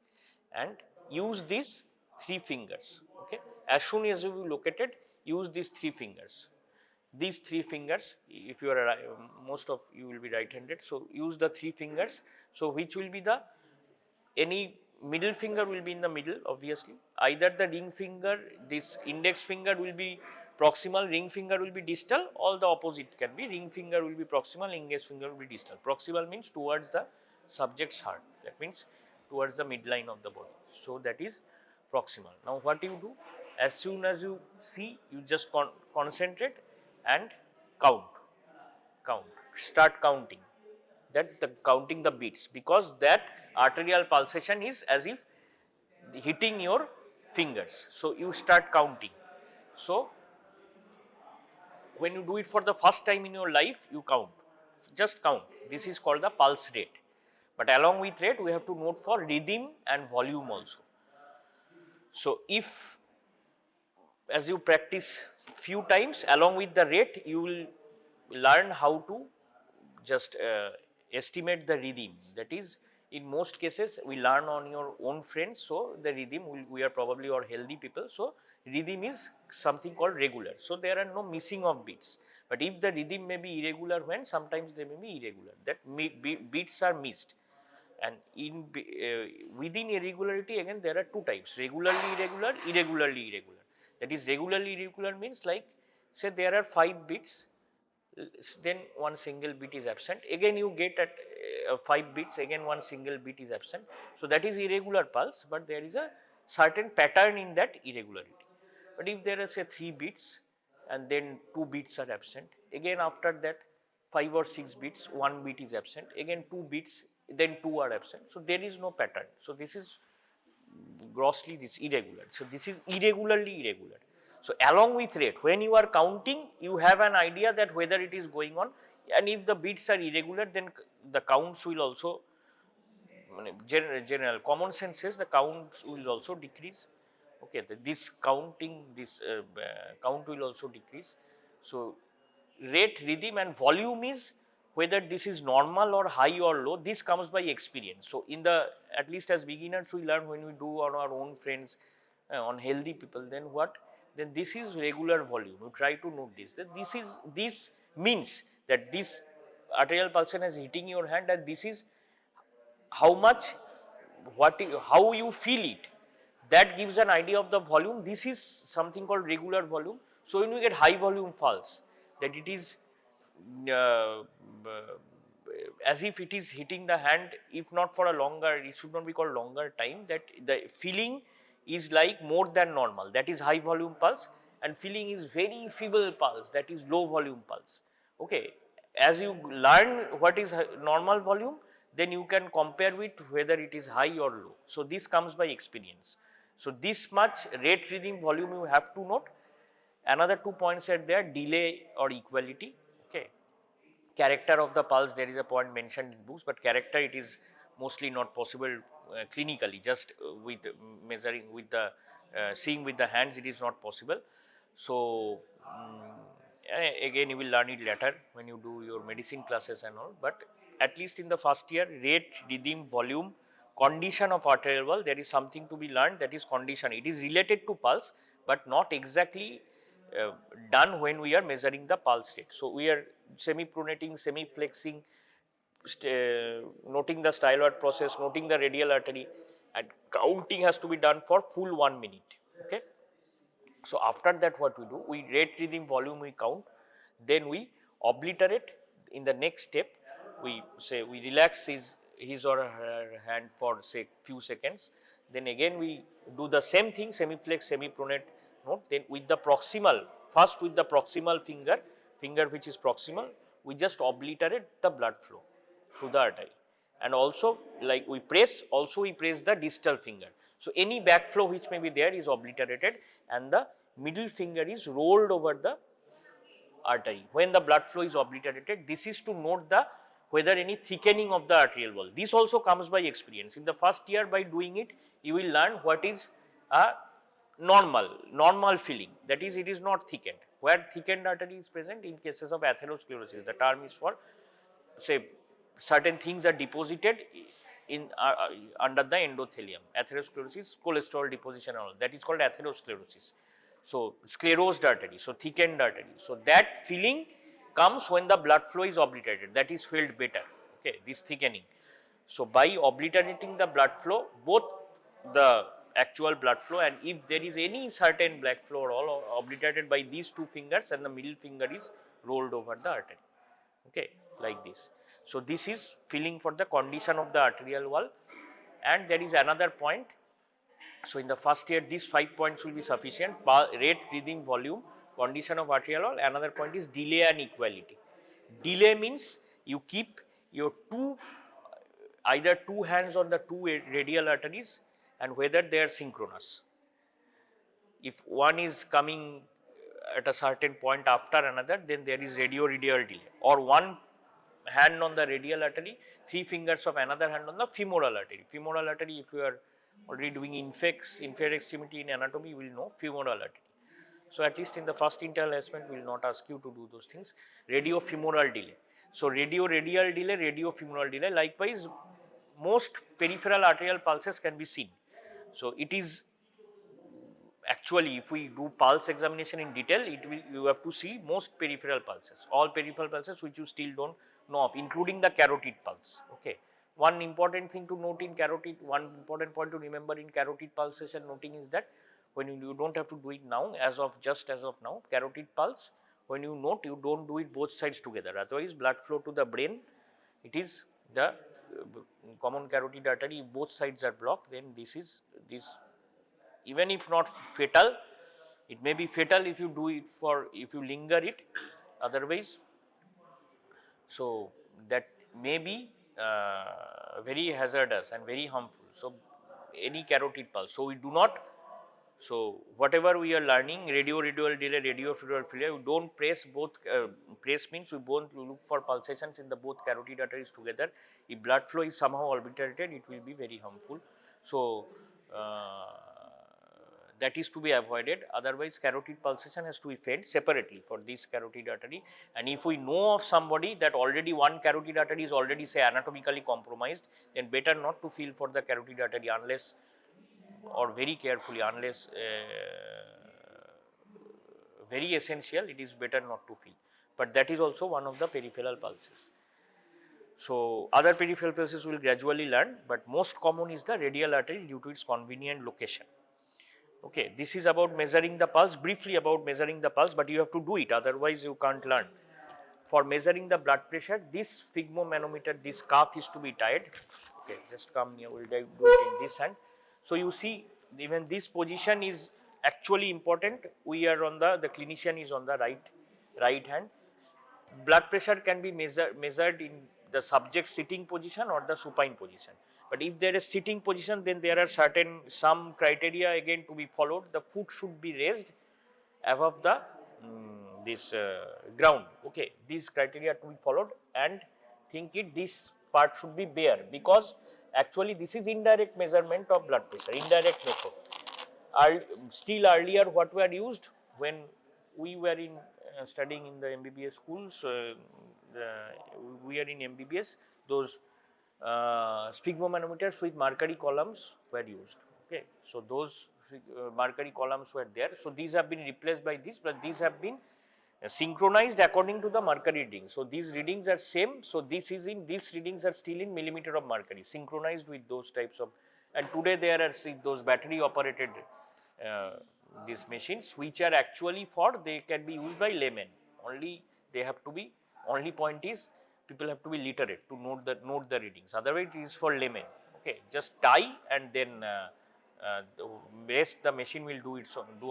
A: and use these 3 fingers. Okay, as soon as you located, use these 3 fingers. These 3 fingers, if you are most of you will be right handed, so use the 3 fingers. So which will be the, any middle finger will be in the middle, obviously. Either the ring finger, this index finger will be proximal, ring finger will be distal, all the opposite can be. Ring finger will be proximal, index finger will be distal. Proximal means towards the subject's heart, that means towards the midline of the body. So that is proximal. Now what you do, as soon as you see, you just concentrate and count, start counting, that the counting the beats, because that arterial pulsation is as if hitting your fingers. So you start counting. So when you do it for the first time in your life, you count, just count. This is called the pulse rate. But along with rate, we have to note for rhythm and volume also. So if, as you practice few times, along with the rate, you will learn how to just estimate the rhythm. That is, in most cases we learn on your own friends, so the rhythm we are probably all healthy people, so rhythm is something called regular. So there are no missing of beats. But if the rhythm may be irregular, when sometimes they may be irregular, that beats are missed. And within irregularity, again there are two types: regularly irregular, irregularly irregular. That is, regularly irregular means, like, say there are 5 beats, then one single beat is absent. Again you get at 5 beats, again one single beat is absent. So that is irregular pulse, but there is a certain pattern in that irregularity. But if there are, say, 3 beats and then 2 beats are absent, again after that 5 or 6 beats, 1 beat is absent, again 2 beats, then 2 are absent. So there is no pattern. So this is grossly irregular. So this is irregularly irregular. So along with rate, when you are counting, you have an idea that whether it is going on, and if the beats are irregular, then the counts will also, general common sense says the counts will also decrease. Okay, this counting, this count will also decrease. So rate, rhythm and volume is whether this is normal or high or low. This comes by experience. So in the, at least as beginners, we learn when we do on our own friends, on healthy people, then what? Then this is regular volume. You try to note this. That this means that this arterial pulsation is hitting your hand, and this is how much, how you feel it. That gives an idea of the volume. This is something called regular volume. So when we get high volume pulse, that it is as if it is hitting the hand, if not for a longer, it should not be called longer time, that the feeling is like more than normal, that is high volume pulse, and feeling is very feeble pulse, that is low volume pulse. Okay, as you learn what is normal volume, then you can compare with whether it is high or low. So this comes by experience. So this much rate, rhythm, volume you have to note. Another 2 points are there: delay or equality. Okay, character of the pulse, there is a point mentioned in books, but character, it is mostly not possible clinically, just with measuring with the seeing with the hands, it is not possible. So again you will learn it later when you do your medicine classes and all, but at least in the first year, rate, rhythm, volume, condition of arterial wall, there is something to be learned, that is condition. It is related to pulse, but not exactly done when we are measuring the pulse rate. So we are semi-pronating, semi-flexing, noting the styloid process, noting the radial artery, and counting has to be done for full 1 minute. Okay. So after that, what we do, we rate, rhythm, volume, we count, then we obliterate. In the next step, we say we relax his or her hand for, say, few seconds, then again we do the same thing, semi-flex, semi-pronate, note, then with the proximal, first with the proximal finger which is proximal, we just obliterate the blood flow through the artery, and also like we press the distal finger. So any backflow which may be there is obliterated, and the middle finger is rolled over the artery. When the blood flow is obliterated, this is to note the whether any thickening of the arterial wall. This also comes by experience. In the first year, by doing it, you will learn what is a normal feeling, that is, it is not thickened. Where thickened artery is present, in cases of atherosclerosis, the term is for, say, certain things are deposited in under the endothelium. Atherosclerosis, cholesterol deposition and all, that is called atherosclerosis. So sclerosed artery, so thickened artery. So that feeling comes when the blood flow is obliterated, that is felt better. Okay, this thickening. So by obliterating the blood flow, both the actual blood flow, and if there is any certain blood flow or all obliterated by these 2 fingers, and the middle finger is rolled over the artery. Okay, like this. So this is feeling for the condition of the arterial wall. And there is another point. So in the first year, these 5 points will be sufficient: rate, rhythm, volume, condition of arterial wall. Another point is delay and equality. Delay means you keep your either 2 hands on the 2 radial arteries, and whether they are synchronous. If one is coming at a certain point after another, then there is radio-radial delay. Or one hand on the radial artery, 3 fingers of another hand on the femoral artery. Femoral artery, if you are already doing inferior extremity in anatomy, you will know femoral artery. So at least in the first internal assessment, we will not ask you to do those things. Radio-femoral delay. So radio-radial delay, radio-femoral delay. Likewise, most peripheral arterial pulses can be seen. So it is actually if we do pulse examination in detail, you have to see most peripheral pulses, all peripheral pulses which you still don't know of, including the carotid pulse. Okay. One important thing to note in carotid, one important point to remember in carotid pulsation noting is that when you don't have to do it now, just as of now, carotid pulse, when you note, you don't do it both sides together, otherwise blood flow to the brain, it is the common carotid artery, if both sides are blocked, then this even if not fatal, it may be fatal if you do it if you linger it, otherwise, so that may be very hazardous and very harmful. So any carotid pulse, so we do not, so whatever we are learning, radial delay, radiofrequency failure, you don't press both, press means we won't look for pulsations in the both carotid arteries together. If blood flow is somehow obliterated, it will be very harmful. So that is to be avoided, otherwise carotid pulsation has to be fed separately for this carotid artery. And if we know of somebody that already one carotid artery is already say anatomically compromised, then better not to feel for the carotid artery unless, or very carefully, unless very essential, it is better not to feel, but that is also one of the peripheral pulses. So other peripheral pulses we will gradually learn, but most common is the radial artery due to its convenient location. Okay, this is about measuring the pulse, briefly about measuring the pulse, but you have to do it, otherwise you can't learn. For measuring the blood pressure, this sphygmomanometer, this cuff is to be tied. Okay, just come here, we will do it in this hand. So you see, even this position is actually important. We are on the clinician is on the right hand. Blood pressure can be measured in the subject sitting position or the supine position. But if there is sitting position, then there are some criteria again to be followed. The foot should be raised above the ground. Okay, these criteria to be followed, and this part should be bare, because actually this is indirect measurement of blood pressure, indirect method. Still earlier what were used when we were in studying in the MBBS schools, we are in MBBS, those sphygmomanometers with mercury columns were used. Okay, so those mercury columns were there. So these have been replaced by this, but these have been synchronized according to the mercury readings. So these readings are same. So these readings are still in millimeter of mercury, synchronized with those types of. And today there are those battery operated these machines, which are actually they can be used by laymen only. They have to be, only point is people have to be literate to note the readings, otherwise it is for laymen. Okay, just tie and then the rest the machine will do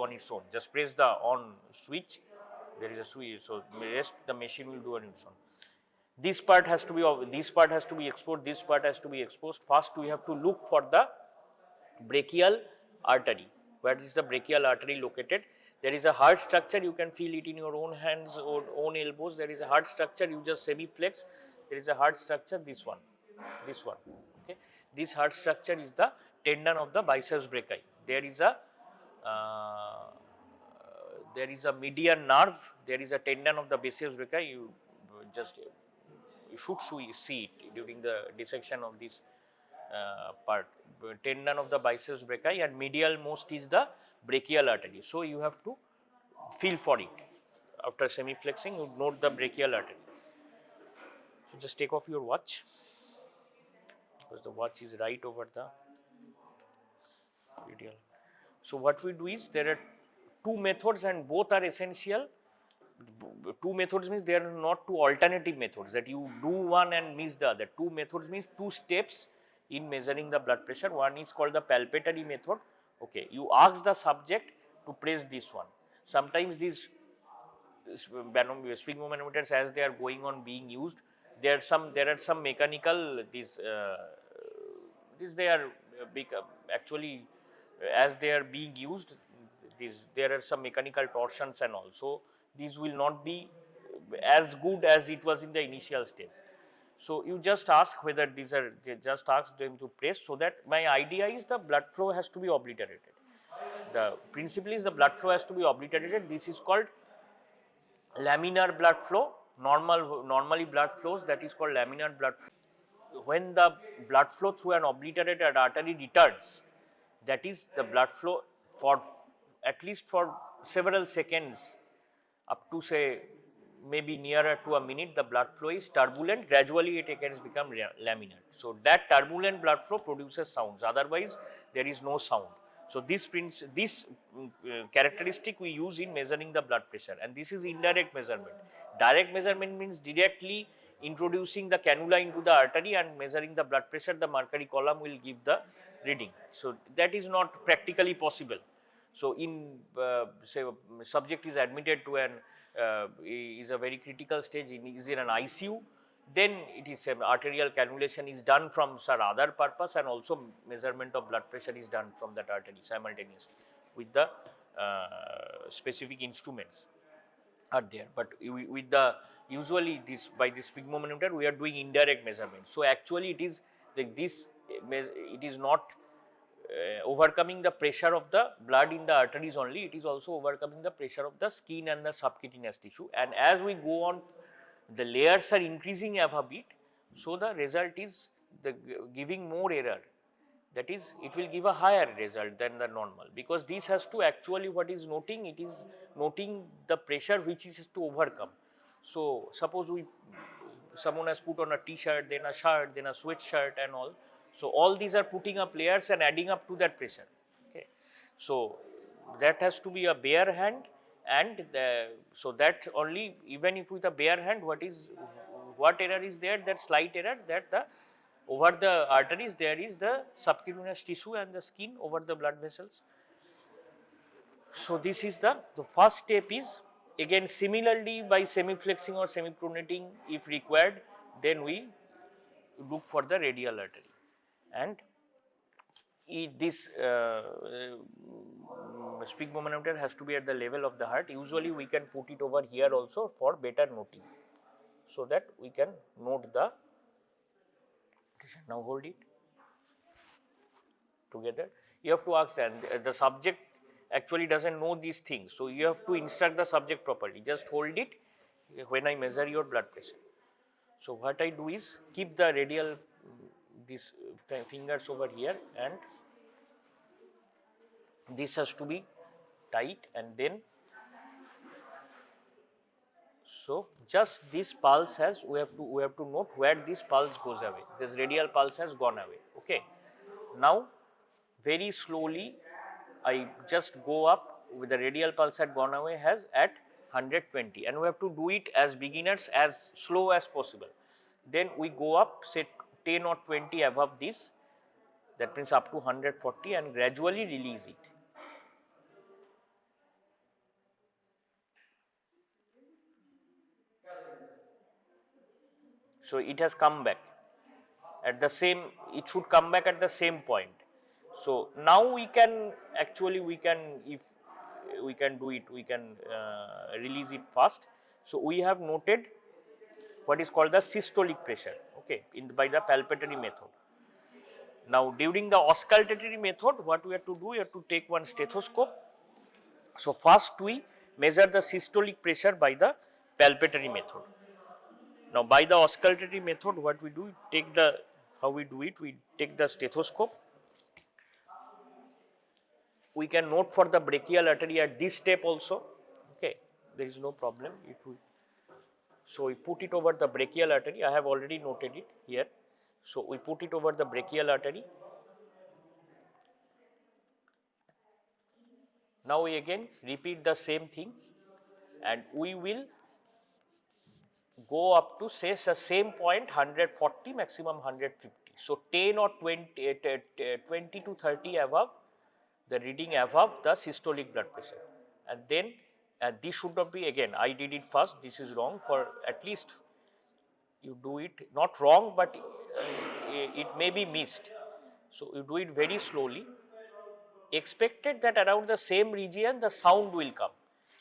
A: on its own. Just press the on switch, there is a switch, so rest the machine will do on its own. This part has to be exposed, this part has to be exposed. First we have to look for the brachial artery. Where is the brachial artery located? There is a hard structure, you can feel it in your own hands or own elbows. There is a hard structure, you just semi-flex. There is a hard structure, this one. Okay, this hard structure is the tendon of the biceps brachii. There is a median nerve, there is a tendon of the biceps brachii. You should see it during the dissection of this part. Tendon of the biceps brachii, and medial most is the brachial artery. So you have to feel for it. After semi-flexing, you note the brachial artery. So just take off your watch, because the watch is right over the radial. So what we do is, there are two methods and both are essential. Two methods means there are not two alternative methods that you do one and miss the other. Two methods means two steps in measuring the blood pressure. One is called the palpatory method. Okay, you ask the subject to press this one. Sometimes these sphygmomanometers, as they are going on being used, there are some mechanical they are actually, as they are being used, there are some mechanical torsions and all. So these will not be as good as it was in the initial stage. So you just ask whether just ask them to press, so that my idea is the blood flow has to be obliterated. The principle is the blood flow has to be obliterated. This is called laminar blood flow. Normally blood flows, that is called laminar blood flow. When the blood flow through an obliterated artery returns, that is the blood flow for at least for several seconds, up to say maybe nearer to a minute, the blood flow is turbulent. Gradually it can become laminar. So that turbulent blood flow produces sounds, otherwise there is no sound. So this characteristic we use in measuring the blood pressure, and this is indirect measurement. Direct measurement means directly introducing the cannula into the artery and measuring the blood pressure. The mercury column will give the reading. So that is not practically possible. So in say subject is admitted to an is a very critical stage, is in an ICU, then it is arterial cannulation is done from some other purpose, and also measurement of blood pressure is done from that artery simultaneously with the specific instruments are there. But with the usually this by this sphygmomanometer we are doing indirect measurement. So actually it is it is not overcoming the pressure of the blood in the arteries only, it is also overcoming the pressure of the skin and the subcutaneous tissue, and as we go on the layers are increasing above it, so the result is giving more error, that is it will give a higher result than the normal, because this has to actually what is noting, it is noting the pressure which is to overcome. So suppose someone has put on a t-shirt, then a shirt, then a sweatshirt and all. So all these are putting up layers and adding up to that pressure. Okay. So that has to be a bare hand, and so that only, even if with a bare hand, what error is there? That slight error, that the over the arteries there is the subcutaneous tissue and the skin over the blood vessels. So this is the first step is, again similarly by semiflexing or semipronating if required, then we look for the radial artery. And this sphygmomanometer has to be at the level of the heart. Usually we can put it over here also for better noting, so that we can note the. Now hold it together. You have to ask, and the subject actually doesn't know these things, so you have to instruct the subject properly. Just hold it when I measure your blood pressure. So what I do is keep the radial these fingers over here, and this has to be tight, and then so just this pulse has we have to note where this pulse goes away. This radial pulse has gone away. Okay. Now very slowly I just go up with the radial pulse had gone away has at 120, and we have to do it as beginners as slow as possible. Then we go up say 10 or 20 above this, that means up to 140, and gradually release it. So it has come back at the same, it should come back at the same point. So now we can actually if we can do it, we can release it fast. So we have noted what is called the systolic pressure, okay, by the palpatory method. Now during the auscultatory method, what we have to do, we have to take one stethoscope. So first we measure the systolic pressure by the palpatory method. Now by the auscultatory method, what we do, how we do it, we take the stethoscope. We can note for the brachial artery at this step also, okay, there is no problem. So we put it over the brachial artery, I have already noted it here. So we put it over the brachial artery. Now we again repeat the same thing, and we will go up to say the same point 140, maximum 150. So 10 or 20 to 30 above the reading above the systolic blood pressure, and then this should not be, again I did it first, this is wrong, for at least you do it not wrong, but it may be missed. So you do it very slowly, expected that around the same region the sound will come.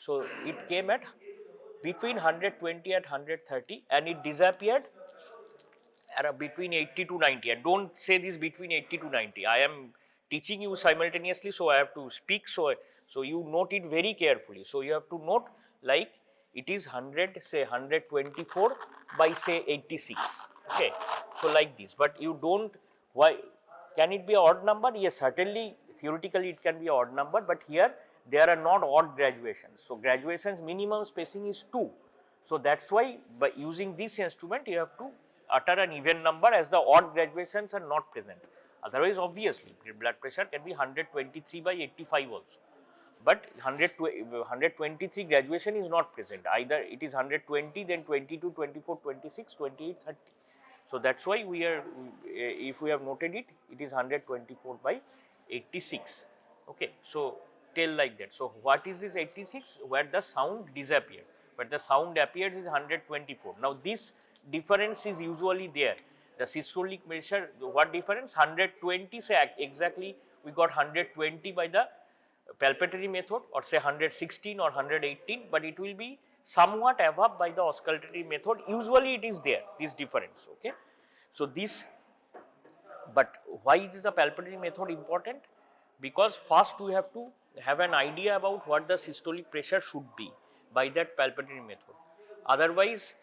A: So it came at between 120 and 130, and it disappeared at between 80 to 90. And don't say this between 80 to 90. I am teaching you simultaneously, so I have to speak. So you note it very carefully. So you have to note like it is 100, say 124 by say 86. Okay. So like this, but you don't. Why can it be an odd number? Yes, certainly theoretically it can be an odd number, but here there are not odd graduations. So, graduations minimum spacing is 2. So, that is why by using this instrument you have to utter an even number as the odd graduations are not present. Otherwise, obviously blood pressure can be 123/85 also, but 123 graduation is not present. Either it is 120, then 22, 24, 26, 28, 30. So, that is why we are, if we have noted it, it is 124/86. Okay. So, tell like that. So, what is this 86? Where the sound disappears, where the sound appears is 124. Now, this difference is usually there. The systolic pressure, what difference? 120, say exactly we got 120 by the palpatory method, or say 116 or 118, but it will be somewhat above by the auscultatory method. Usually it is there, this difference. Okay. So, this, but why is the palpatory method important? Because first we have to have an idea about what the systolic pressure should be by that palpatory method. Otherwise,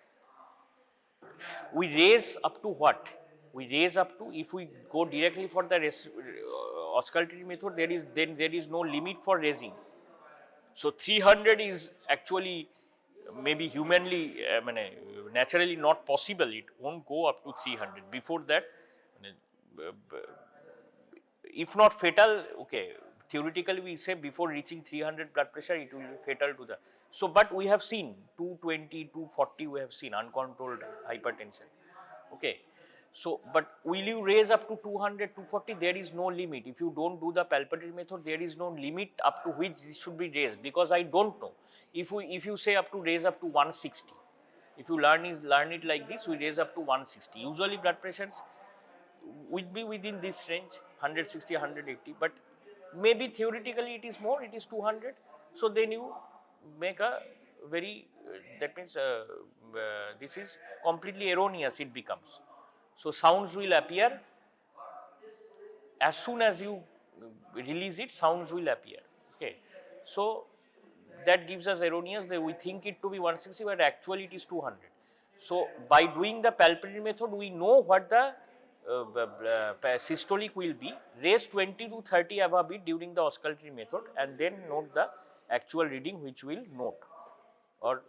A: we raise up to what? We raise up to, if we go directly for the auscultatory method, there is no limit for raising. So, 300 is actually maybe humanly, naturally not possible. It won't go up to 300. Before that, if not fatal, okay, theoretically we say before reaching 300 blood pressure it will be fatal to the. So, but we have seen 220, 240 we have seen uncontrolled hypertension. Okay. So, but will you raise up to 200, 240? There is no limit. If you don't do the palpatory method, there is no limit up to which this should be raised, because I don't know. If you say up to raise up to 160, if you learn it like this, we raise up to 160. Usually blood pressures will be within this range, 160, 180, but maybe theoretically it is more, it is 200. So, then you make a very, that means this is completely erroneous, it becomes. So, sounds will appear as soon as you release it, sounds will appear. Okay. So, that gives us erroneous, that we think it to be 160, but actually it is 200. So, by doing the palpatory method, we know what the systolic will be, raise 20 to 30 above it during the auscultatory method, and then note the actual reading, which will note or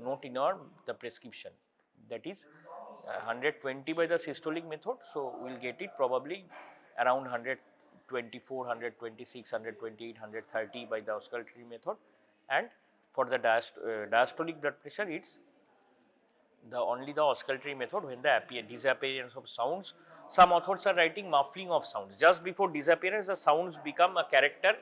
A: note in the prescription, that is 120 by the systolic method. So, we will get it probably around 124, 126, 128, 130 by the auscultatory method, and for the diastolic blood pressure it is only the auscultatory method when the disappearance of sounds. Some authors are writing muffling of sounds. Just before disappearance, the sounds become a character.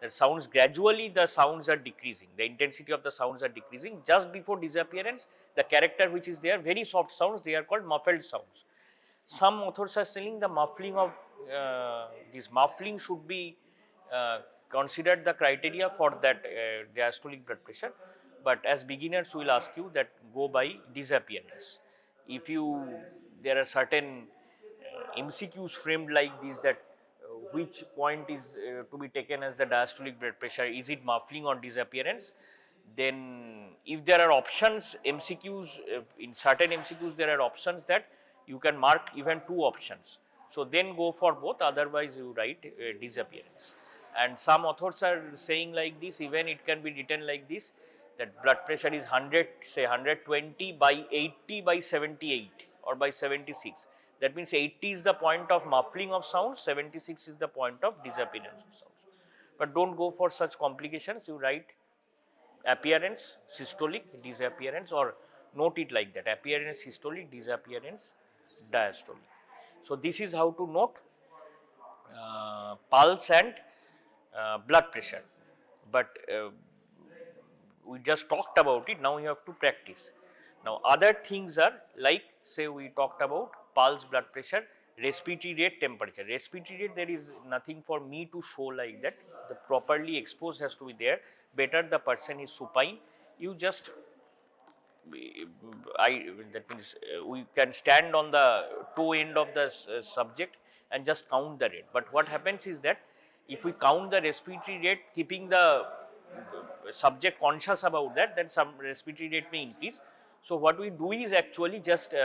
A: The sounds gradually, the sounds are decreasing. The intensity of the sounds are decreasing. Just before disappearance, the character which is there, very soft sounds, they are called muffled sounds. Some authors are saying the muffling of this muffling should be considered the criteria for that diastolic blood pressure. But as beginners, we will ask you that go by disappearance. If there are certain MCQs framed like this, that which point is to be taken as the diastolic blood pressure, is it muffling or disappearance? Then if there are options, MCQs, in certain MCQs there are options that you can mark even 2 options. So, then go for both, otherwise you write disappearance. And some authors are saying like this, even it can be written like this, that blood pressure is 100, say 120 by 80 by 78 or by 76. That means 80 is the point of muffling of sounds, 76 is the point of disappearance of sounds. But don't go for such complications, you write appearance, systolic, disappearance, or note it like that, appearance, systolic, disappearance, diastolic. So, this is how to note pulse and blood pressure. But we just talked about it, now you have to practice. Now, other things are like, say we talked about pulse, blood pressure, respiratory rate, temperature. Respiratory rate, there is nothing for me to show like that, the properly exposed has to be there. Better the person is supine, you just, that means we can stand on the toe end of the subject and just count the rate. But what happens is that if we count the respiratory rate, keeping the subject conscious about that, then some respiratory rate may increase. So, what we do is actually just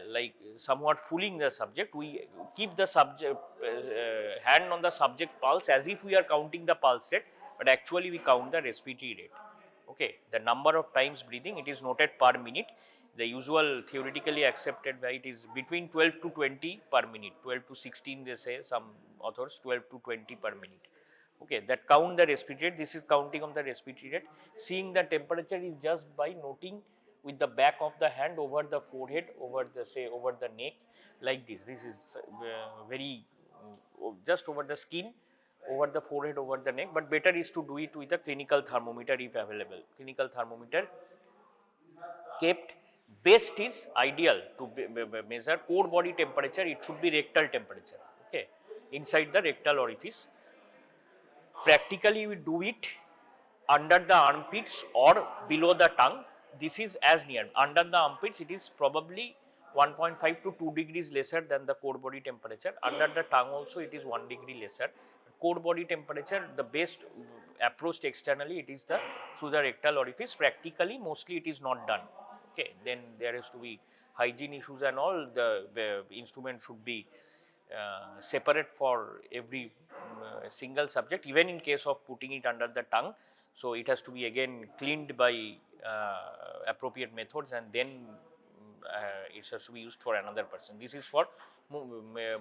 A: like somewhat fooling the subject, we keep the subject hand on the subject pulse as if we are counting the pulse rate, but actually we count the respiratory rate. Okay, the number of times breathing, it is noted per minute. The usual theoretically accepted way, it is between 12 to 20 per minute, 12 to 16 they say, some authors 12 to 20 per minute. Okay, that count the respiratory rate. This is counting of the respiratory rate. Seeing the temperature is just by noting with the back of the hand over the forehead, over the over the neck, like this. This is very just over the skin, over the forehead, over the neck, but better is to do it with a clinical thermometer if available. Clinical thermometer kept best is ideal to measure core body temperature. It should be rectal temperature, okay, inside the rectal orifice. Practically we do it under the armpits or below the tongue. This is as near. Under the armpits it is probably 1.5 to 2 degrees lesser than the core body temperature. Under the tongue also it is 1 degree lesser. Core body temperature, the best approached externally, it is the through the rectal orifice. Practically mostly it is not done. Okay, then there has to be hygiene issues and all. The instrument should be separate for every single subject, even in case of putting it under the tongue. So it has to be again cleaned by appropriate methods, and then it has to be used for another person. This is for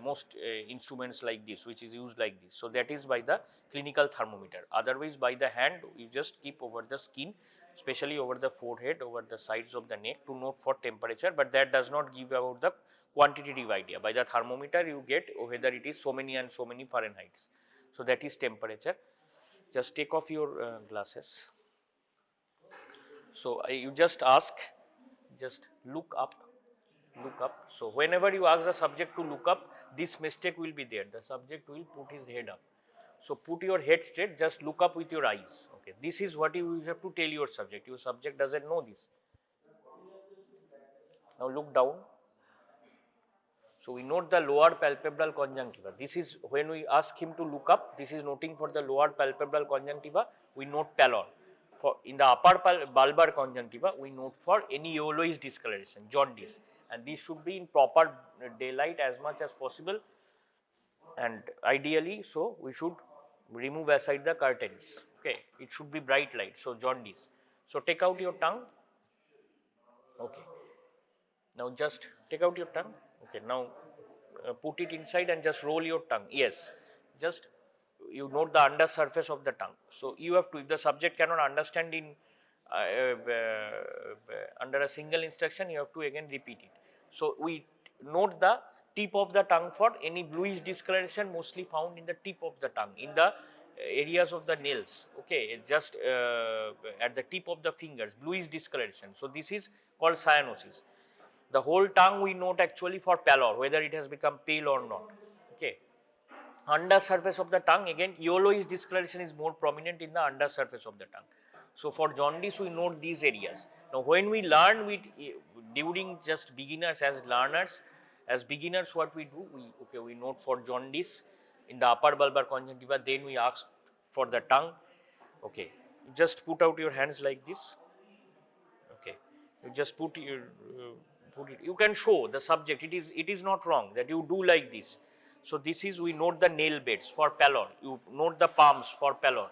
A: most instruments like this, which is used like this. So that is by the clinical thermometer. Otherwise by the hand you just keep over the skin, especially over the forehead, over the sides of the neck, to note for temperature, but that does not give about the quantitative idea. By the thermometer you get whether it is so many and so many Fahrenheits. So that is temperature. Just take off your glasses. So you just ask, just look up. So whenever you ask the subject to look up, this mistake will be there. The subject will put his head up. So put your head straight, just look up with your eyes. Okay, this is what you have to tell your subject. Your subject doesn't know this. Now look down. So we note the lower palpebral conjunctiva. This is when we ask him to look up. This is noting for the lower palpebral conjunctiva. We note pallor. For in the upper bulbar conjunctiva, we note for any yellowish discoloration, jaundice, and this should be in proper daylight as much as possible. And ideally, so we should remove aside the curtains. Okay, it should be bright light. So jaundice. So take out your tongue. Okay. Now just take out your tongue. Okay. Now put it inside and just roll your tongue. Yes. Just you note the under surface of the tongue. So you have to. If the subject cannot understand in under a single instruction, you have to again repeat it. So we note the tip of the tongue for any bluish discoloration, mostly found in the tip of the tongue, in the areas of the nails. Okay, just at the tip of the fingers, bluish discoloration. So this is called cyanosis. The whole tongue we note actually for pallor, whether it has become pale or not. Okay. Under surface of the tongue, again yellowish discoloration is more prominent in the under surface of the tongue. So for jaundice we note these areas. Now when we learn with during just beginners, as learners, as beginners, what we do, we note for jaundice in the upper bulbar conjunctiva, then we ask for the tongue. Okay, you just put out your hands like this. Okay, you just put your put it. You can show the subject. It is not wrong that you do like this. So this is, we note the nail beds for pallor. You note the palms for pallor.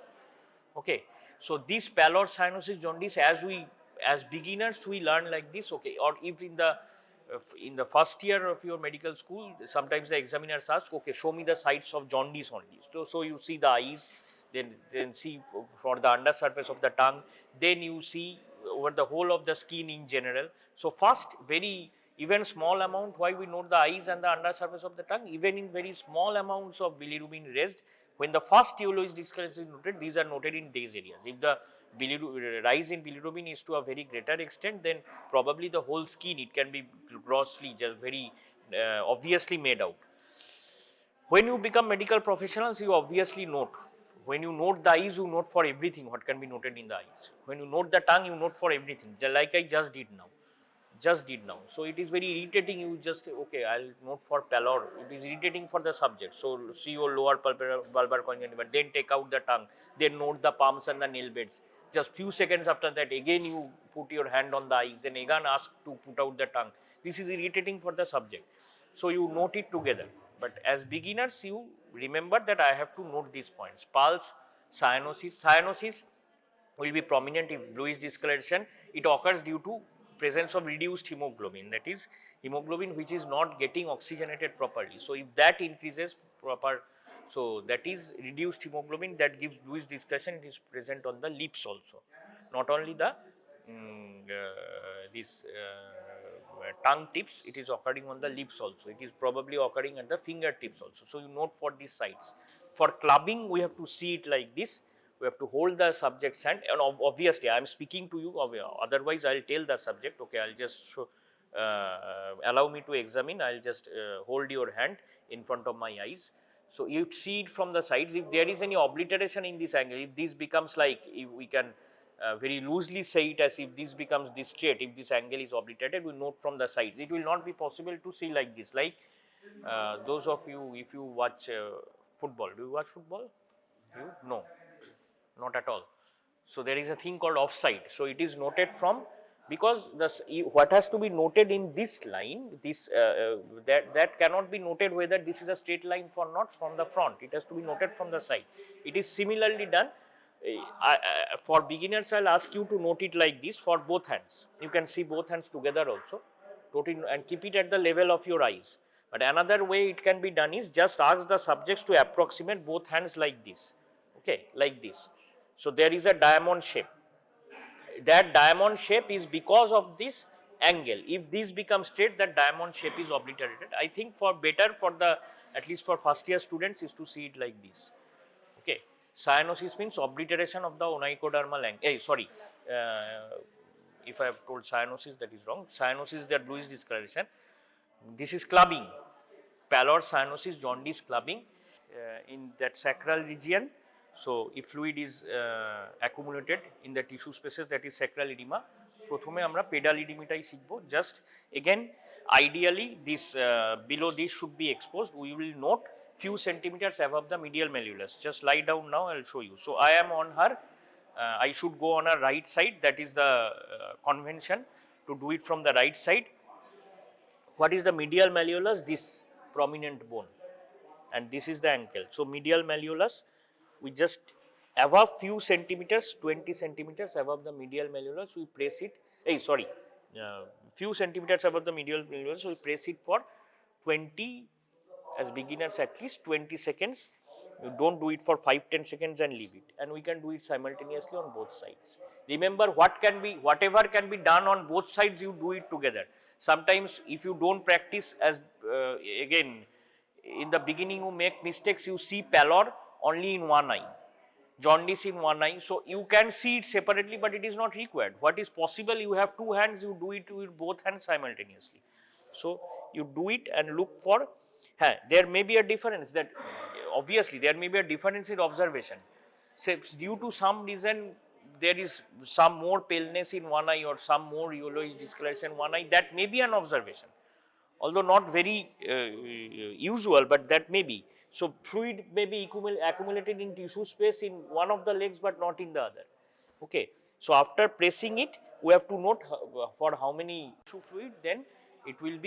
A: Okay. So this pallor, cyanosis, jaundice, as beginners we learn like this. Okay. Or if in the first year of your medical school, sometimes the examiners ask, okay, show me the sites of jaundice only. So you see the eyes, then see for the under surface of the tongue, then you see over the whole of the skin in general. So first, even small amount, why we note the eyes and the under surface of the tongue, even in very small amounts of bilirubin raised, when the first yellowish discoloration is noted, these are noted in these areas. If the rise in bilirubin is to a very greater extent, then probably the whole skin, it can be grossly, just very obviously made out. When you become medical professionals, you obviously note. When you note the eyes, you note for everything what can be noted in the eyes. When you note the tongue, you note for everything, like I just did now. So it is very irritating. You just, okay, I'll note for pallor. It is irritating for the subject. So see your lower bulbar conjunctiva, then take out the tongue, then note the palms and the nail beds. Just few seconds after that, again you put your hand on the eyes, then again ask to put out the tongue. This is irritating for the subject. So you note it together. But as beginners, you remember that I have to note these points. Pulse, Cyanosis will be prominent if bluish discoloration. It occurs due to presence of reduced hemoglobin, that is hemoglobin which is not getting oxygenated properly. So if that increases proper, so that is reduced hemoglobin that gives bluish discoloration. It is present on the lips also, not only the tongue tips, it is occurring on the lips also. It is probably occurring at the fingertips also. So you note for these sites. For clubbing, we have to see it like this. We have to hold the subject's hand, and obviously I am speaking to you, otherwise I will tell the subject, okay, I will just show, allow me to examine, I will just hold your hand in front of my eyes. So you see it from the sides. If there is any obliteration in this angle, if this becomes like, if we can very loosely say it as if this becomes this straight, if this angle is obliterated, we note from the sides. It will not be possible to see like this, like those of you, if you watch football, do you watch football? You? No, not at all. So there is a thing called offside. So it is noted from, because what has to be noted in this line, this that cannot be noted whether this is a straight line or not from the front. It has to be noted from the side. It is similarly done. For beginners, I'll ask you to note it like this for both hands. You can see both hands together also, and keep it at the level of your eyes. But another way it can be done is just ask the subjects to approximate both hands like this, okay, like this. So there is a diamond shape. That diamond shape is because of this angle. If this becomes straight, that diamond shape is obliterated. I think for better for the, at least for first year students, is to see it like this, okay. Cyanosis means obliteration of the onychodermal angle. If I have told cyanosis, that is wrong. Cyanosis is the bluish discoloration. This is clubbing. Palor, cyanosis, jaundice, clubbing in that sacral region. So if fluid is accumulated in the tissue spaces, that is sacral edema. প্রথমে আমরা pedal edemaটাই শিখব. Just again, ideally this below this should be exposed. We will note few centimeters above the medial malleolus. Just lie down now, I will show you. So I am on her, I should go on her right side, that is the convention to do it from the right side. What is the medial malleolus? This prominent bone, and this is the ankle. So medial malleolus, we just above few centimeters, 20 centimeters above the medial malleolus, we press it, few centimeters above the medial malleolus, we press it for 20, as beginners at least 20 seconds. You don't do it for 5-10 seconds and leave it, and we can do it simultaneously on both sides. Remember, whatever can be done on both sides, you do it together. Sometimes if you don't practice, as again in the beginning you make mistakes, you see pallor only in one eye, jaundice in one eye, so you can see it separately, but it is not required. What is possible, you have two hands, you do it with both hands simultaneously. So you do it and look for, there may be a difference, that obviously there may be a difference in observation. So due to some reason there is some more paleness in one eye or some more yellowish discoloration in one eye, that may be an observation, although not very usual, but that may be. So fluid may be accumulated in tissue space in one of the legs but not in the other, okay. So after pressing it, we have to note for how many tissue fluid, then it will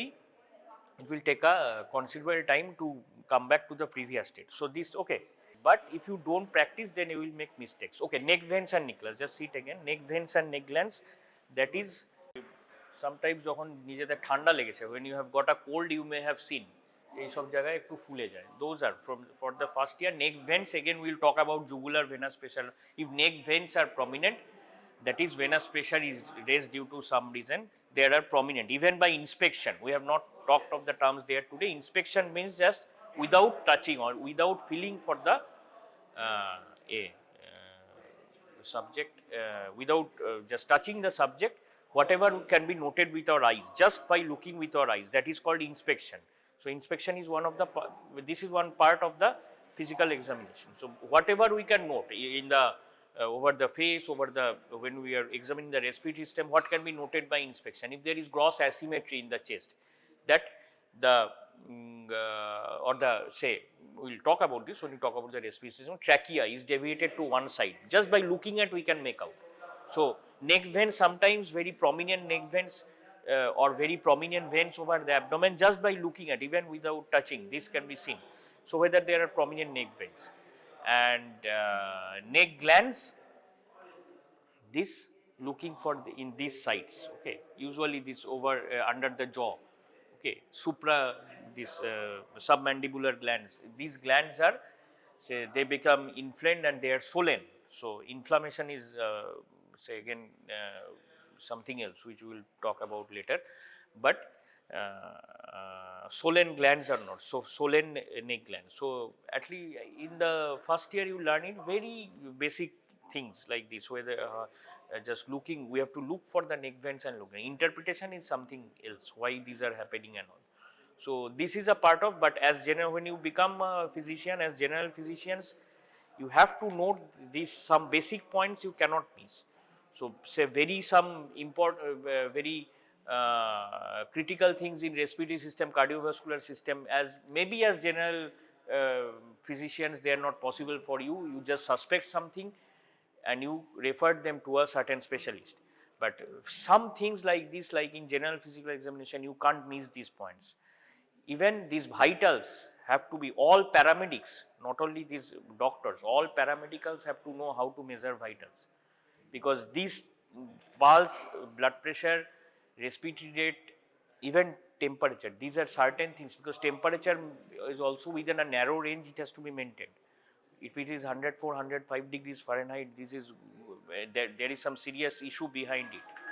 A: take a considerable time to come back to the previous state. So this, okay, but if you don't practice, then you will make mistakes. Okay, neck veins and neck glands, just see it again. Neck veins and neck glands, that is sometimes যখন নিজেদের ঠান্ডা লেগেছে, when you have got a cold, you may have seen এই সব জায়গায় একটু ফুলে যায়. Those are for the first year. Neck veins, again we will talk about jugular venous pressure. If neck veins are prominent, that is venous pressure is raised due to some reason, they are prominent even by inspection. We have not talked of the terms there today. Inspection means just without touching or without feeling for the subject, without just touching the subject, whatever can be noted with our eyes, just by looking with our eyes, that is called inspection. So inspection is one of the, this is one part of the physical examination. So whatever we can note in the over the face, when we are examining the respiratory system, what can be noted by inspection? If there is gross asymmetry in the chest, that the we will talk about this when we talk about the respiratory system, trachea is deviated to one side, just by looking at we can make out. So neck veins, sometimes very prominent neck veins or very prominent veins over the abdomen, just by looking at, even without touching, this can be seen. So whether there are prominent neck veins. and neck glands, this looking for in these sites, okay, usually this over under the jaw, okay, supra this submandibular glands. These glands are, say, they become inflamed and they are swollen. So inflammation is say again something else which we will talk about later, but swollen glands are not, so swollen neck glands. So at least in the first year you learn it very basic things like this, whether just looking, we have to look for the neck veins and look. Interpretation is something else, why these are happening and all. So this is a part of, but as general, when you become a physician, as general physicians, you have to note these some basic points you cannot miss. So say very some important, very critical things in respiratory system, cardiovascular system, as maybe as general physicians they are not possible for you. You just suspect something and you referred them to a certain specialist. But some things like this, like in general physical examination, you can't miss these points. Even these vitals have to be, all paramedics, not only these doctors, all paramedicals have to know how to measure vitals, because these pulse, blood pressure, respiratory rate, even temperature, these are certain things, because temperature is also within a narrow range, it has to be maintained. If it is 104, 105 degrees Fahrenheit, this is there is some serious issue behind it.